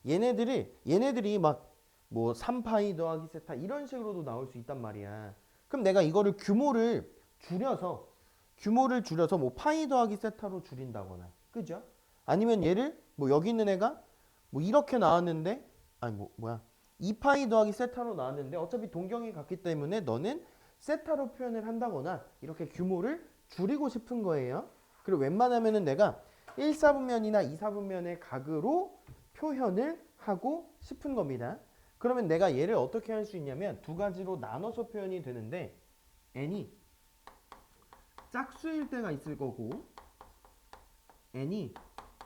얘네들이 막 뭐 3파이 더하기 세타 이런 식으로도 나올 수 있단 말이야. 그럼 내가 이거를 규모를 줄여서 뭐 파이 더하기 세타로 줄인다거나, 그죠? 아니면 얘를 뭐 여기 있는 애가 뭐 이렇게 나왔는데, 아니 뭐 뭐야 2파이 더하기 세타로 나왔는데 어차피 동경이 같기 때문에 너는 세타로 표현을 한다거나 이렇게 규모를 줄이고 싶은 거예요. 그리고 웬만하면은 내가 1사분면이나 2사분면의 각으로 표현을 하고 싶은 겁니다. 그러면 내가 얘를 어떻게 할 수 있냐면 두 가지로 나눠서 표현이 되는데, n이 짝수일 때가 있을 거고 n이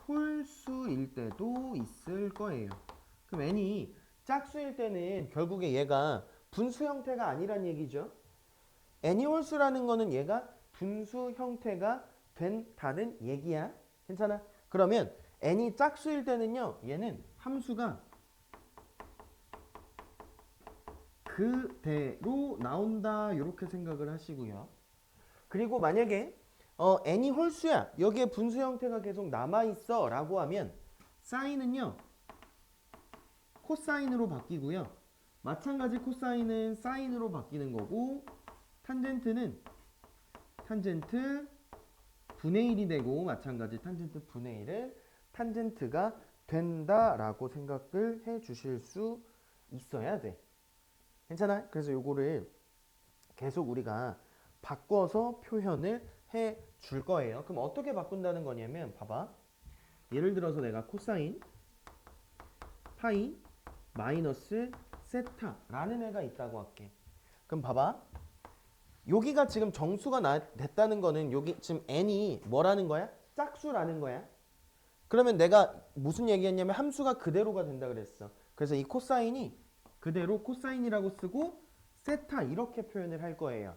홀수일 때도 있을 거예요. 그럼 n이 짝수일 때는 결국에 얘가 분수 형태가 아니란 얘기죠. n이 홀수라는 거는 얘가 분수 형태가 된다는 얘기야. 괜찮아? 그러면 n이 짝수일 때는요, 얘는 함수가 그대로 나온다 이렇게 생각을 하시고요. 그리고 만약에 n이 홀수야, 여기에 분수 형태가 계속 남아있어 라고 하면 사인은요 코사인으로 바뀌고요, 마찬가지 코사인은 사인으로 바뀌는 거고, 탄젠트는 탄젠트 분의 1이 되고, 마찬가지 탄젠트 분의 1은 탄젠트가 된다라고 생각을 해 주실 수 있어야 돼. 괜찮아? 그래서 요거를 계속 우리가 바꿔서 표현을 해 줄 거예요. 그럼 어떻게 바꾼다는 거냐면 봐봐. 예를 들어서 내가 코사인 파이 마이너스 세타라는 애가 있다고 할게. 그럼 봐봐. 여기가 지금 정수가 됐다는 거는 여기 지금 n이 뭐라는 거야? 짝수라는 거야. 그러면 내가 무슨 얘기했냐면 함수가 그대로가 된다 그랬어. 그래서 이 코사인이 그대로 코사인이라고 쓰고 세타 이렇게 표현을 할 거예요.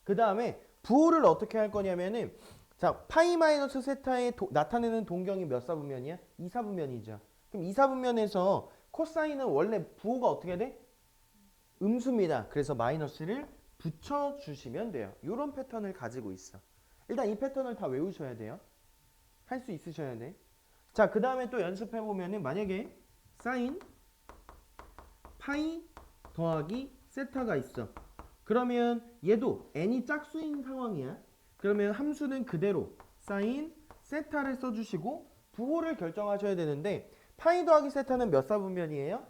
그 다음에 부호를 어떻게 할 거냐면은, 자, 파이 마이너스 세타에 나타내는 동경이 몇 사분면이야? 2사분면이죠. 그럼 2사분면에서 코사인은 원래 부호가 어떻게 돼? 음수입니다. 그래서 마이너스를 붙여주시면 돼요. 이런 패턴을 가지고 있어. 일단 이 패턴을 다 외우셔야 돼요. 할 수 있으셔야 돼. 자, 그 다음에 또 연습해보면은 만약에 사인 파이 더하기 세타가 있어. 그러면 얘도 n이 짝수인 상황이야. 그러면 함수는 그대로 사인 세타를 써주시고 부호를 결정하셔야 되는데 파이 더하기 세타는 몇 사분면이에요?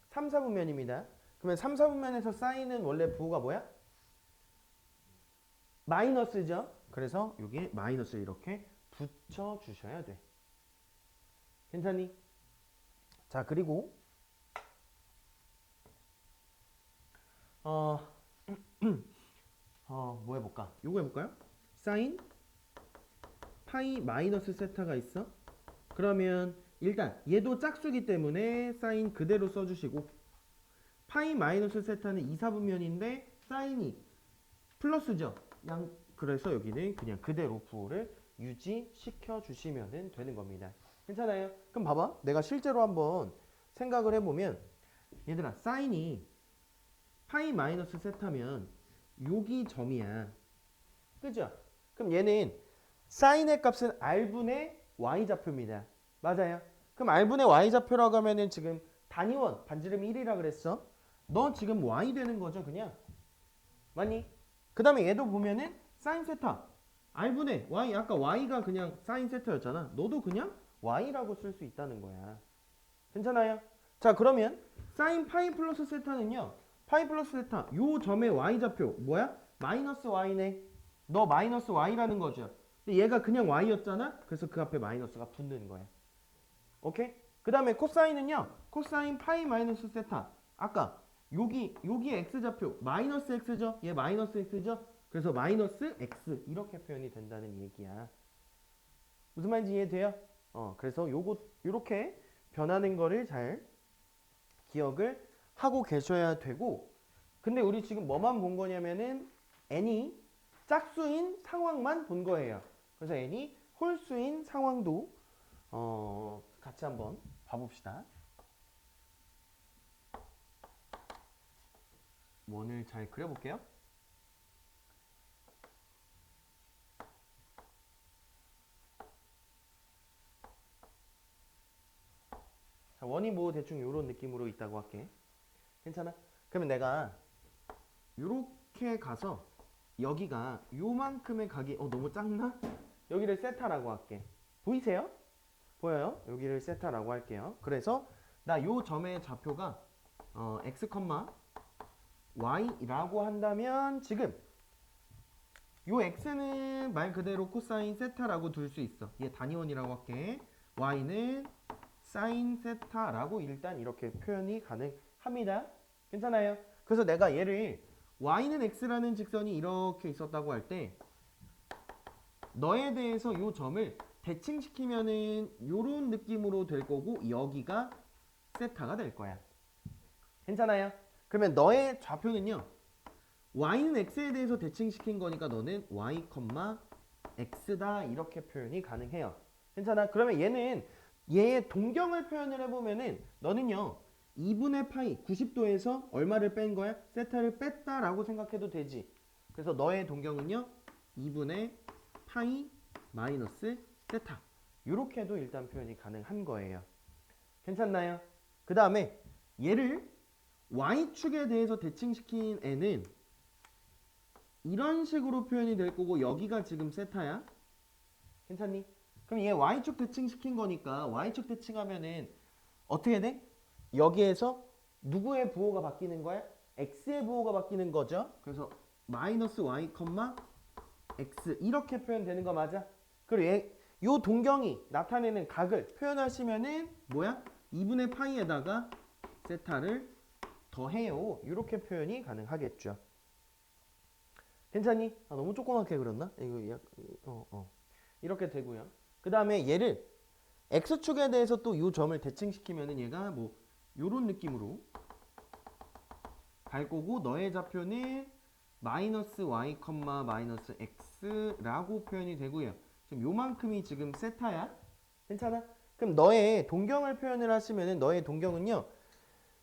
3, 4분면입니다. 그러면 3, 4분면에서 사인은 원래 부호가 뭐야? 마이너스죠. 그래서 여기에 마이너스를 이렇게 붙여주셔야 돼. 괜찮니? 자, 그리고 어, 뭐 해볼까? 요거 해볼까요? 사인 파이 마이너스 세타가 있어. 그러면 일단 얘도 짝수기 때문에 사인 그대로 써주시고 파이 마이너스 세타는 2, 4분면인데 사인이 플러스죠. 그래서 여기는 그냥 그대로 부호를 유지시켜 주시면 되는 겁니다. 괜찮아요? 그럼 봐봐. 내가 실제로 한번 생각을 해보면 얘들아 사인이 파이 마이너스 세타면 여기 점이야. 그죠? 그럼 얘는 사인의 값은 r분의 y좌표입니다. 맞아요? 그럼 r분의 y좌표라고 하면은 지금 단위원 반지름 1이라 그랬어. 너 지금 y 되는 거죠 그냥. 맞니? 그 다음에 얘도 보면은 사인 세타 r분의 y 아까 y가 그냥 사인 세타였잖아. 너도 그냥 y라고 쓸 수 있다는 거야. 괜찮아요? 자 그러면 사인 파이 플러스 세타는요. 파이 플러스 세타 요 점의 y좌표 뭐야? 마이너스 y네. 너 마이너스 y라는 거죠. 근데 얘가 그냥 y였잖아. 그래서 그 앞에 마이너스가 붙는 거야. 오케이? 그 다음에 코사인은요. 코사인 파이 마이너스 세타 아까 여기 x좌표 마이너스 x죠. 얘 마이너스 x죠. 그래서 마이너스 x 이렇게 표현이 된다는 얘기야. 무슨 말인지 이해돼요? 그래서 요렇게 변하는 거를 잘 기억을 하고 계셔야 되고 근데 우리 지금 뭐만 본 거냐면은 n이 짝수인 상황만 본 거예요. 그래서 n이 홀수인 상황도 같이 한번 봐봅시다. 원을 잘 그려볼게요. 자, 원이 뭐 대충 이런 느낌으로 있다고 할게. 괜찮아? 그러면 내가 이렇게 가서 여기가 요만큼의 각이 너무 작나? 여기를 세타라고 할게. 보이세요? 보여요? 여기를 세타라고 할게요. 그래서 나 요 점의 좌표가 x, y라고 한다면 지금 요 x는 말 그대로 코사인 세타라고 둘 수 있어. 얘 단위원이라고 할게. y는 사인 세타라고 일단 이렇게 표현이 가능합니다. 괜찮아요? 그래서 내가 얘를 y는 x라는 직선이 이렇게 있었다고 할 때 너에 대해서 요 점을 대칭시키면은 요런 느낌으로 될 거고 여기가 세타가 될 거야. 괜찮아요? 그러면 너의 좌표는요. y는 x에 대해서 대칭시킨 거니까 너는 y, x다 이렇게 표현이 가능해요. 괜찮아? 그러면 얘의 동경을 표현을 해보면은 너는요 2분의 파이 90도에서 얼마를 뺀 거야? 세타를 뺐다라고 생각해도 되지. 그래서 너의 동경은요 2분의 파이 마이너스 세타 이렇게도 일단 표현이 가능한 거예요. 괜찮나요? 그 다음에 얘를 y축에 대해서 대칭시킨 애는 이런 식으로 표현이 될 거고 여기가 지금 세타야. 괜찮니? 그럼 얘 y축 대칭시킨 거니까 y축 대칭하면은 어떻게 돼? 여기에서 누구의 부호가 바뀌는 거야? x의 부호가 바뀌는 거죠. 그래서 마이너스 y, x 이렇게 표현되는 거 맞아? 그리고 요 동경이 나타내는 각을 표현하시면은 뭐야? 2분의 파이에다가 세타를 더해요. 이렇게 표현이 가능하겠죠. 괜찮니? 너무 조그맣게 그렸나? 이거 이렇게 되고요. 그 다음에 얘를 x축에 대해서 또 이 점을 대칭시키면은 얘가 뭐 요런 느낌으로 갈 거고 너의 좌표는 마이너스 y, 마이너스 x라고 표현이 되고요. 지금 요만큼이 지금 세타야. 괜찮아? 그럼 너의 동경을 표현을 하시면은 너의 동경은요.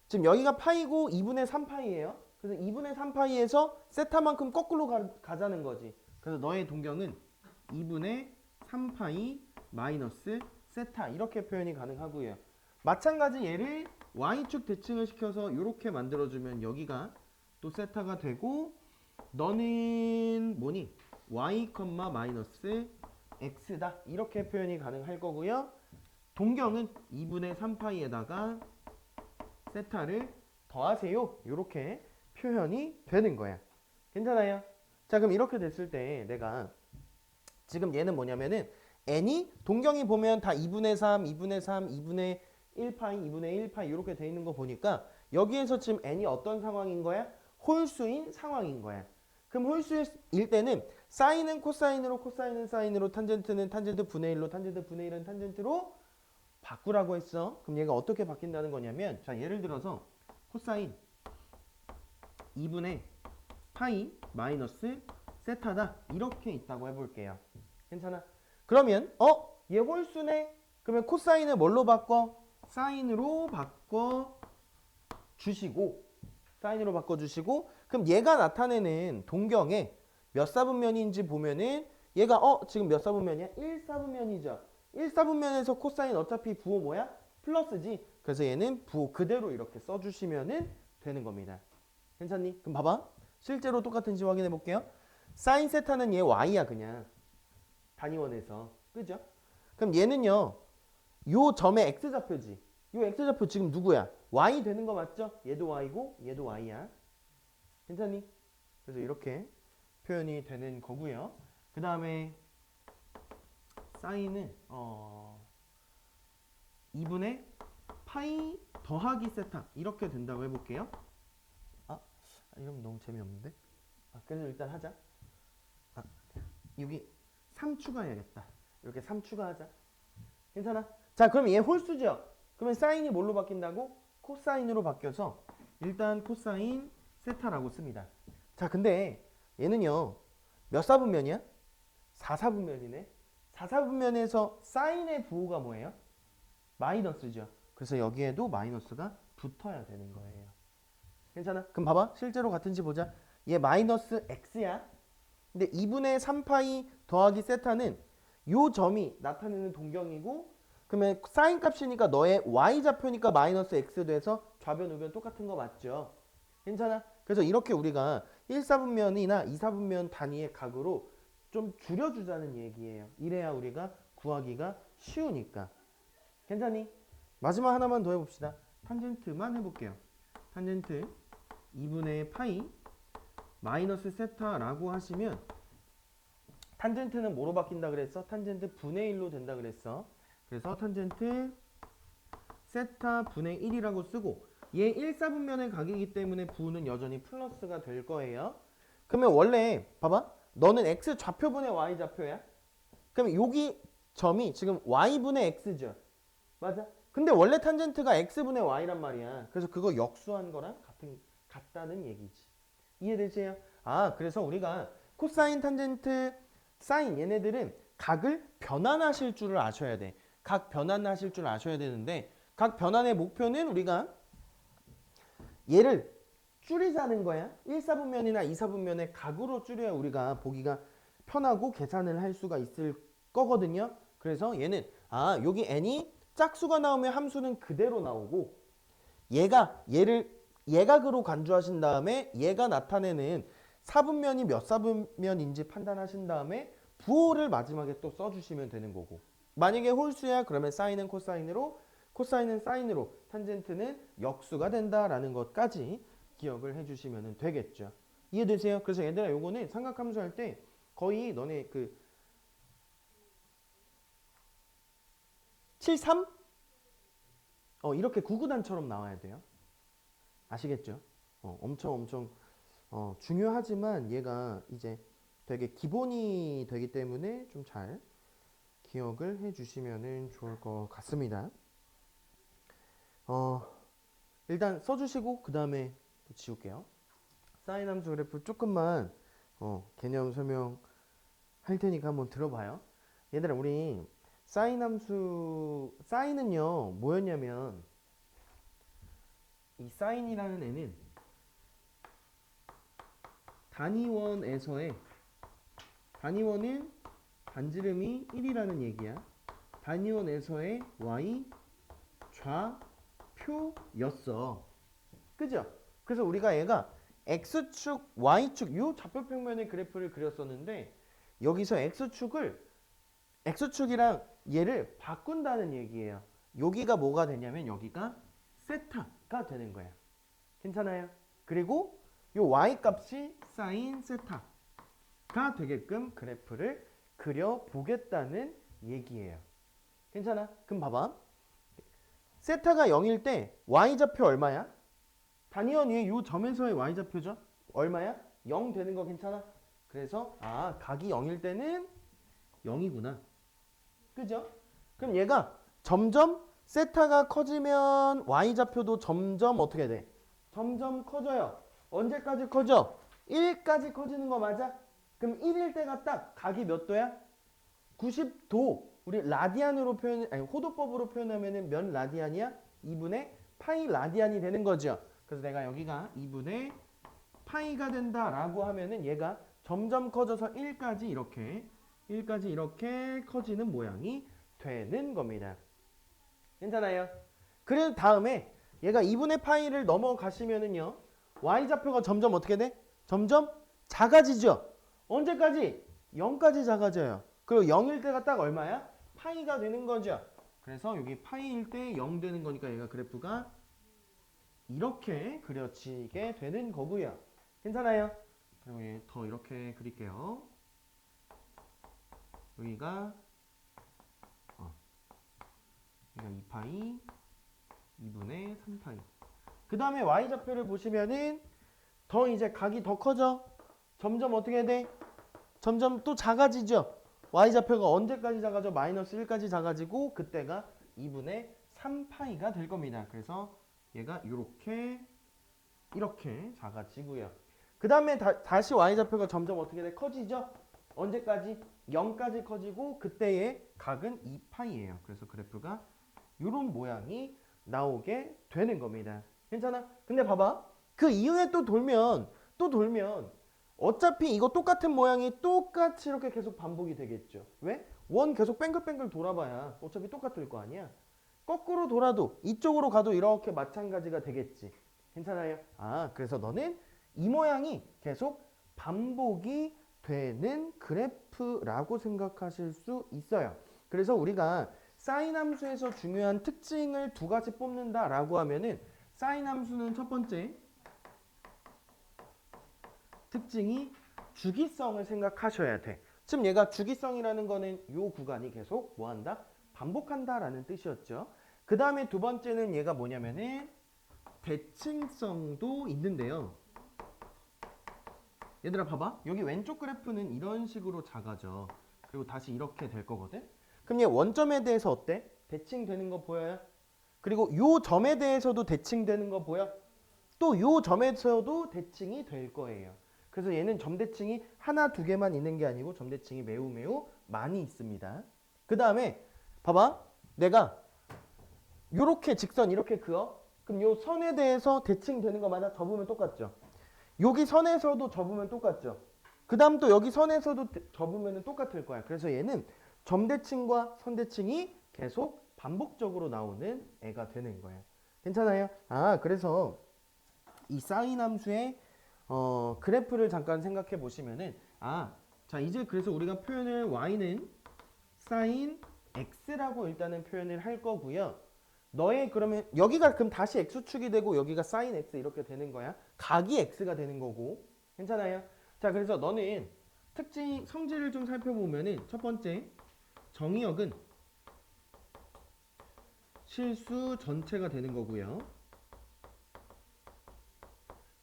지금 여기가 파이고 2분의 3파이예요. 그래서 2분의 3파이에서 세타만큼 거꾸로 가자는 거지. 그래서 너의 동경은 2분의 3파이 마이너스 세타 이렇게 표현이 가능하고요. 마찬가지 얘를 y축 대칭을 시켜서 이렇게 만들어주면 여기가 또 세타가 되고 너는 뭐니? y, 마이너스 x다. 이렇게 표현이 가능할 거고요. 동경은 2분의 3파이에다가 세타를 더하세요. 이렇게 표현이 되는 거야. 괜찮아요? 자, 그럼 이렇게 됐을 때 내가 지금 얘는 뭐냐면은 n이 동경이 보면 다 2분의 3, 2분의 3, 2분의 1파이, 2분의 1파이 이렇게 돼 있는 거 보니까 여기에서 지금 n이 어떤 상황인 거야? 홀수인 상황인 거야. 그럼 홀수일 때는 사인은 코사인으로, 코사인은 사인으로, 탄젠트는 탄젠트 분의 1로, 탄젠트 분의 1은 탄젠트로 바꾸라고 했어. 그럼 얘가 어떻게 바뀐다는 거냐면, 자, 예를 들어서 코사인 2분의 파이 마이너스 세타다. 이렇게 있다고 해볼게요. 괜찮아? 그러면 얘 홀수네? 그러면 코사인을 뭘로 바꿔? 사인으로 바꿔주시고, 사인으로 바꿔주시고, 그럼 얘가 나타내는 동경에 몇 사분면인지 보면은 얘가 지금 몇 사분면이야? 1사분면이죠. 1사분면에서 코사인 어차피 부호 뭐야? 플러스지. 그래서 얘는 부호 그대로 이렇게 써주시면은 되는 겁니다. 괜찮니? 그럼 봐봐. 실제로 똑같은지 확인해 볼게요. 사인 세타는 얘 y야 그냥. 단위원에서. 그죠? 그럼 얘는요. 요 점의 x좌표지. 요 x좌표 지금 누구야? y 되는 거 맞죠? 얘도 y고 얘도 y야. 괜찮니? 그래서 이렇게 표현이 되는 거고요. 그 다음에 사인은 2분의 파이 더하기 세타 이렇게 된다고 해볼게요. 이러면 너무 재미없는데? 그래서 일단 하자. 여기 3 추가해야겠다. 이렇게 3 추가하자. 괜찮아? 자, 그럼 얘 홀수죠? 그러면 사인이 뭘로 바뀐다고? 코사인으로 바뀌어서 일단 코사인 세타라고 씁니다. 자, 근데 얘는요. 몇 사분면이야? 4사분면이네. 4사분면에서 사인의 부호가 뭐예요? 마이너스죠. 그래서 여기에도 마이너스가 붙어야 되는 거예요. 괜찮아? 그럼 봐봐. 실제로 같은지 보자. 얘 마이너스 x야. 근데 2분의 3파이 더하기 세타는 요 점이 나타내는 동경이고 그러면 사인 값이니까 너의 y좌표니까 마이너스 x 돼서 좌변 우변 똑같은 거 맞죠? 괜찮아? 그래서 이렇게 우리가 1사분면이나 2사분면 단위의 각으로 좀 줄여주자는 얘기예요. 이래야 우리가 구하기가 쉬우니까. 괜찮니? 마지막 하나만 더 해봅시다. 탄젠트만 해볼게요. 탄젠트 2분의 파이 마이너스 세타라고 하시면 탄젠트는 뭐로 바뀐다 그랬어? 탄젠트 분의 1로 된다 그랬어. 그래서 탄젠트 세타 분의 1이라고 쓰고 얘 1사분면의 각이기 때문에 부는 여전히 플러스가 될 거예요. 그러면 원래 봐봐. 너는 x 좌표분의 y 좌표야. 그럼 여기 점이 지금 y분의 x죠. 맞아? 근데 원래 탄젠트가 x분의 y란 말이야. 그래서 그거 역수한 거랑 같다는 얘기지. 이해되세요? 그래서 우리가 코사인, 탄젠트, 사인 얘네들은 각을 변환하실 줄을 아셔야 돼. 각 변환하실 줄 아셔야 되는데 각 변환의 목표는 우리가 얘를 줄이자는 거야. 1사분면이나 2사분면의 각으로 줄여야 우리가 보기가 편하고 계산을 할 수가 있을 거거든요. 그래서 얘는 여기 n이 짝수가 나오면 함수는 그대로 나오고 얘를 예각으로 간주하신 다음에 얘가 나타내는 사분면이 몇 사분면인지 판단하신 다음에 부호를 마지막에 또 써주시면 되는 거고 만약에 홀수야 그러면 사인은 코사인으로 코사인은 사인으로 탄젠트는 역수가 된다라는 것까지 기억을 해주시면 되겠죠. 이해되세요? 그래서 얘들아 요거는 삼각함수 할 때 거의 너네 73? 이렇게 구구단처럼 나와야 돼요. 아시겠죠? 엄청 중요하지만 얘가 이제 되게 기본이 되기 때문에 좀 잘 기억을 해주시면 좋을 것 같습니다. 일단 써주시고 그 다음에 또 지울게요. 사인 함수 그래프 조금만 개념 설명할 테니까 한번 들어봐요. 얘들아 우리 사인 함수 사인은요 뭐였냐면 이 사인이라는 애는 단위원은 반지름이 1이라는 얘기야. 단위원에서의 y 좌표였어. 그죠? 그래서 우리가 얘가 x축, y축 요 좌표평면의 그래프를 그렸었는데 여기서 x축이랑 얘를 바꾼다는 얘기예요. 여기가 뭐가 되냐면 여기가 세타가 되는 거야. 괜찮아요? 그리고 요 y 값이 사인 세타가 되게끔 그래프를 그려보겠다는 얘기예요. 괜찮아? 그럼 봐봐. 세타가 0일 때 y좌표 얼마야? 단위원 위에 요 점에서의 y좌표죠? 얼마야? 0 되는 거 괜찮아? 그래서 각이 0일 때는 0이구나. 그죠? 그럼 얘가 점점 세타가 커지면 y좌표도 점점 어떻게 돼? 점점 커져요. 언제까지 커져? 1까지 커지는 거 맞아? 그럼 1일 때가 딱 각이 몇 도야? 90도. 우리 라디안으로 호도법으로 표현하면은 몇 라디안이야? 2분의 파이 라디안이 되는 거죠. 그래서 내가 여기가 2분의 파이가 된다라고 하면은 얘가 점점 커져서 1까지 이렇게 커지는 모양이 되는 겁니다. 괜찮아요? 그래서 다음에 얘가 2분의 파이를 넘어가시면은요. y좌표가 점점 어떻게 돼? 점점 작아지죠. 언제까지? 0까지 작아져요. 그리고 0일 때가 딱 얼마야? 파이가 되는 거죠. 그래서 여기 파이일 때 0 되는 거니까 얘가 그래프가 이렇게 그려지게 되는 거고요. 괜찮아요? 그리고 더 이렇게 그릴게요. 여기가 2파이 2분의 3파이. 그 다음에 y좌표를 보시면은 더 이제 각이 더 커져. 점점 어떻게 돼? 점점 또 작아지죠. y좌표가 언제까지 작아져? 마이너스 1까지 작아지고 그때가 2분의 3파이가 될 겁니다. 그래서 얘가 이렇게 작아지고요. 그 다음에 다시 y좌표가 점점 어떻게 돼? 커지죠? 언제까지? 0까지 커지고 그때의 각은 2파이예요. 그래서 그래프가 이런 모양이 나오게 되는 겁니다. 괜찮아? 근데 봐봐. 그 이후에 또 돌면 어차피 이거 똑같은 모양이 똑같이 이렇게 계속 반복이 되겠죠. 왜? 원 계속 뱅글뱅글 돌아봐야 어차피 똑같을 거 아니야. 거꾸로 돌아도 이쪽으로 가도 이렇게 마찬가지가 되겠지. 괜찮아요? 그래서 너는 이 모양이 계속 반복이 되는 그래프라고 생각하실 수 있어요. 그래서 우리가 사인 함수에서 중요한 특징을 두 가지 뽑는다라고 하면은 사인 함수는 첫 번째 특징이 주기성을 생각하셔야 돼. 지금 얘가 주기성이라는 거는 이 구간이 계속 뭐한다? 반복한다라는 뜻이었죠. 그 다음에 두 번째는 얘가 뭐냐면은 대칭성도 있는데요. 얘들아 봐봐. 여기 왼쪽 그래프는 이런 식으로 작아져. 그리고 다시 이렇게 될 거거든. 그럼 얘 원점에 대해서 어때? 대칭되는 거 보여요? 그리고 요 점에 대해서도 대칭되는 거 보여? 또 요 점에서도 대칭이 될 거예요. 그래서 얘는 점대칭이 하나 두 개만 있는 게 아니고 점대칭이 매우 많이 있습니다. 그 다음에 봐봐. 내가 요렇게 직선 이렇게 그어. 그럼 요 선에 대해서 대칭되는 거 맞아? 접으면 똑같죠. 여기 선에서도 접으면 똑같죠. 그 다음 또 여기 선에서도 접으면 똑같을 거야. 그래서 얘는 점대칭과 선대칭이 계속 반복적으로 나오는 애가 되는 거야. 괜찮아요? 그래서 이 사인 함수의 그래프를 잠깐 생각해 보시면은 자 이제 그래서 우리가 표현을 y는 사인 x라고 일단은 표현을 할 거고요. 너의 그러면 여기가 그럼 다시 x축이 되고 여기가 사인 x 이렇게 되는 거야. 각이 x가 되는 거고. 괜찮아요? 자 그래서 너는 특징 성질을 좀 살펴보면은 첫 번째 정의역은 실수 전체가 되는 거고요.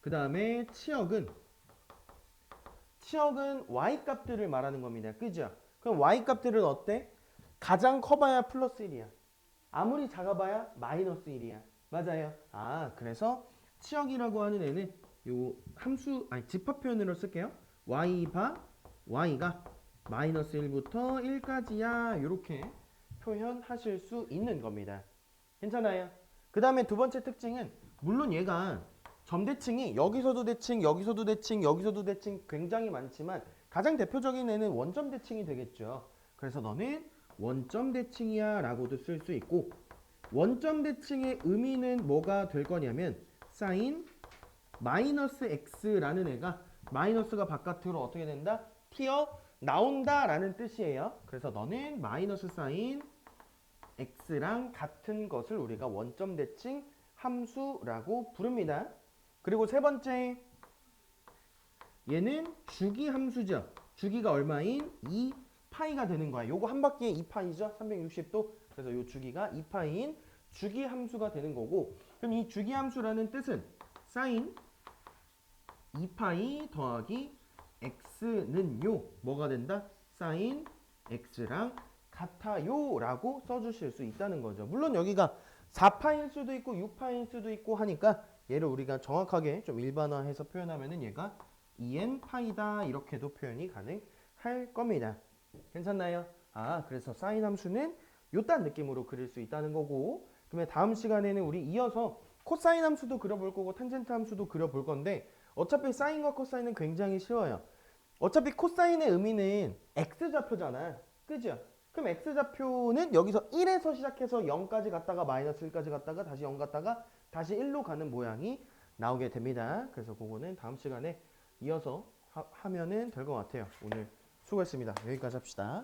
그 다음에 치역은 y 값들을 말하는 겁니다. 그죠? 그럼 y 값들은 어때? 가장 커봐야 플러스 1이야. 아무리 작아봐야 마이너스 1이야. 맞아요. 그래서 치역이라고 하는 애는 요 집합 표현으로 쓸게요. y가 마이너스 1부터 1까지야. 이렇게 표현하실 수 있는 겁니다. 괜찮아요? 그 다음에 두 번째 특징은 물론 얘가 점대칭이 여기서도 대칭, 여기서도 대칭, 여기서도 대칭 굉장히 많지만 가장 대표적인 애는 원점 대칭이 되겠죠. 그래서 너는 원점 대칭이야 라고도 쓸 수 있고 원점 대칭의 의미는 뭐가 될 거냐면 사인 마이너스 x라는 애가 마이너스가 바깥으로 어떻게 된다? 튀어 나온다 라는 뜻이에요. 그래서 너는 마이너스 사인 x랑 같은 것을 우리가 원점 대칭 함수라고 부릅니다. 그리고 세 번째, 얘는 주기 함수죠. 주기가 얼마인? 2파이가 되는 거야. 요거 한 바퀴에 2파이죠. 360도. 그래서 요 주기가 2파이인 주기 함수가 되는 거고, 그럼 이 주기 함수라는 뜻은 사인 2파이 더하기 x는요 뭐가 된다? 사인 x랑 같아요 라고 써주실 수 있다는 거죠. 물론 여기가 4파일 수도 있고 6파일 수도 있고 하니까 얘를 우리가 정확하게 좀 일반화해서 표현하면은 얘가 2n 파이다 이렇게도 표현이 가능할 겁니다. 괜찮나요? 아, 그래서 사인 함수는 요딴 느낌으로 그릴 수 있다는 거고, 그러면 다음 시간에는 우리 이어서 코사인 함수도 그려볼 거고 탄젠트 함수도 그려볼 건데, 어차피 사인과 코사인은 굉장히 쉬워요. 어차피 코사인의 의미는 x좌표잖아. 그죠? 그럼 x좌표는 여기서 1에서 시작해서 0까지 갔다가 마이너스 1까지 갔다가 다시 0 갔다가 다시 1로 가는 모양이 나오게 됩니다. 그래서 그거는 다음 시간에 이어서 하면은 될 것 같아요. 오늘 수고했습니다. 여기까지 합시다.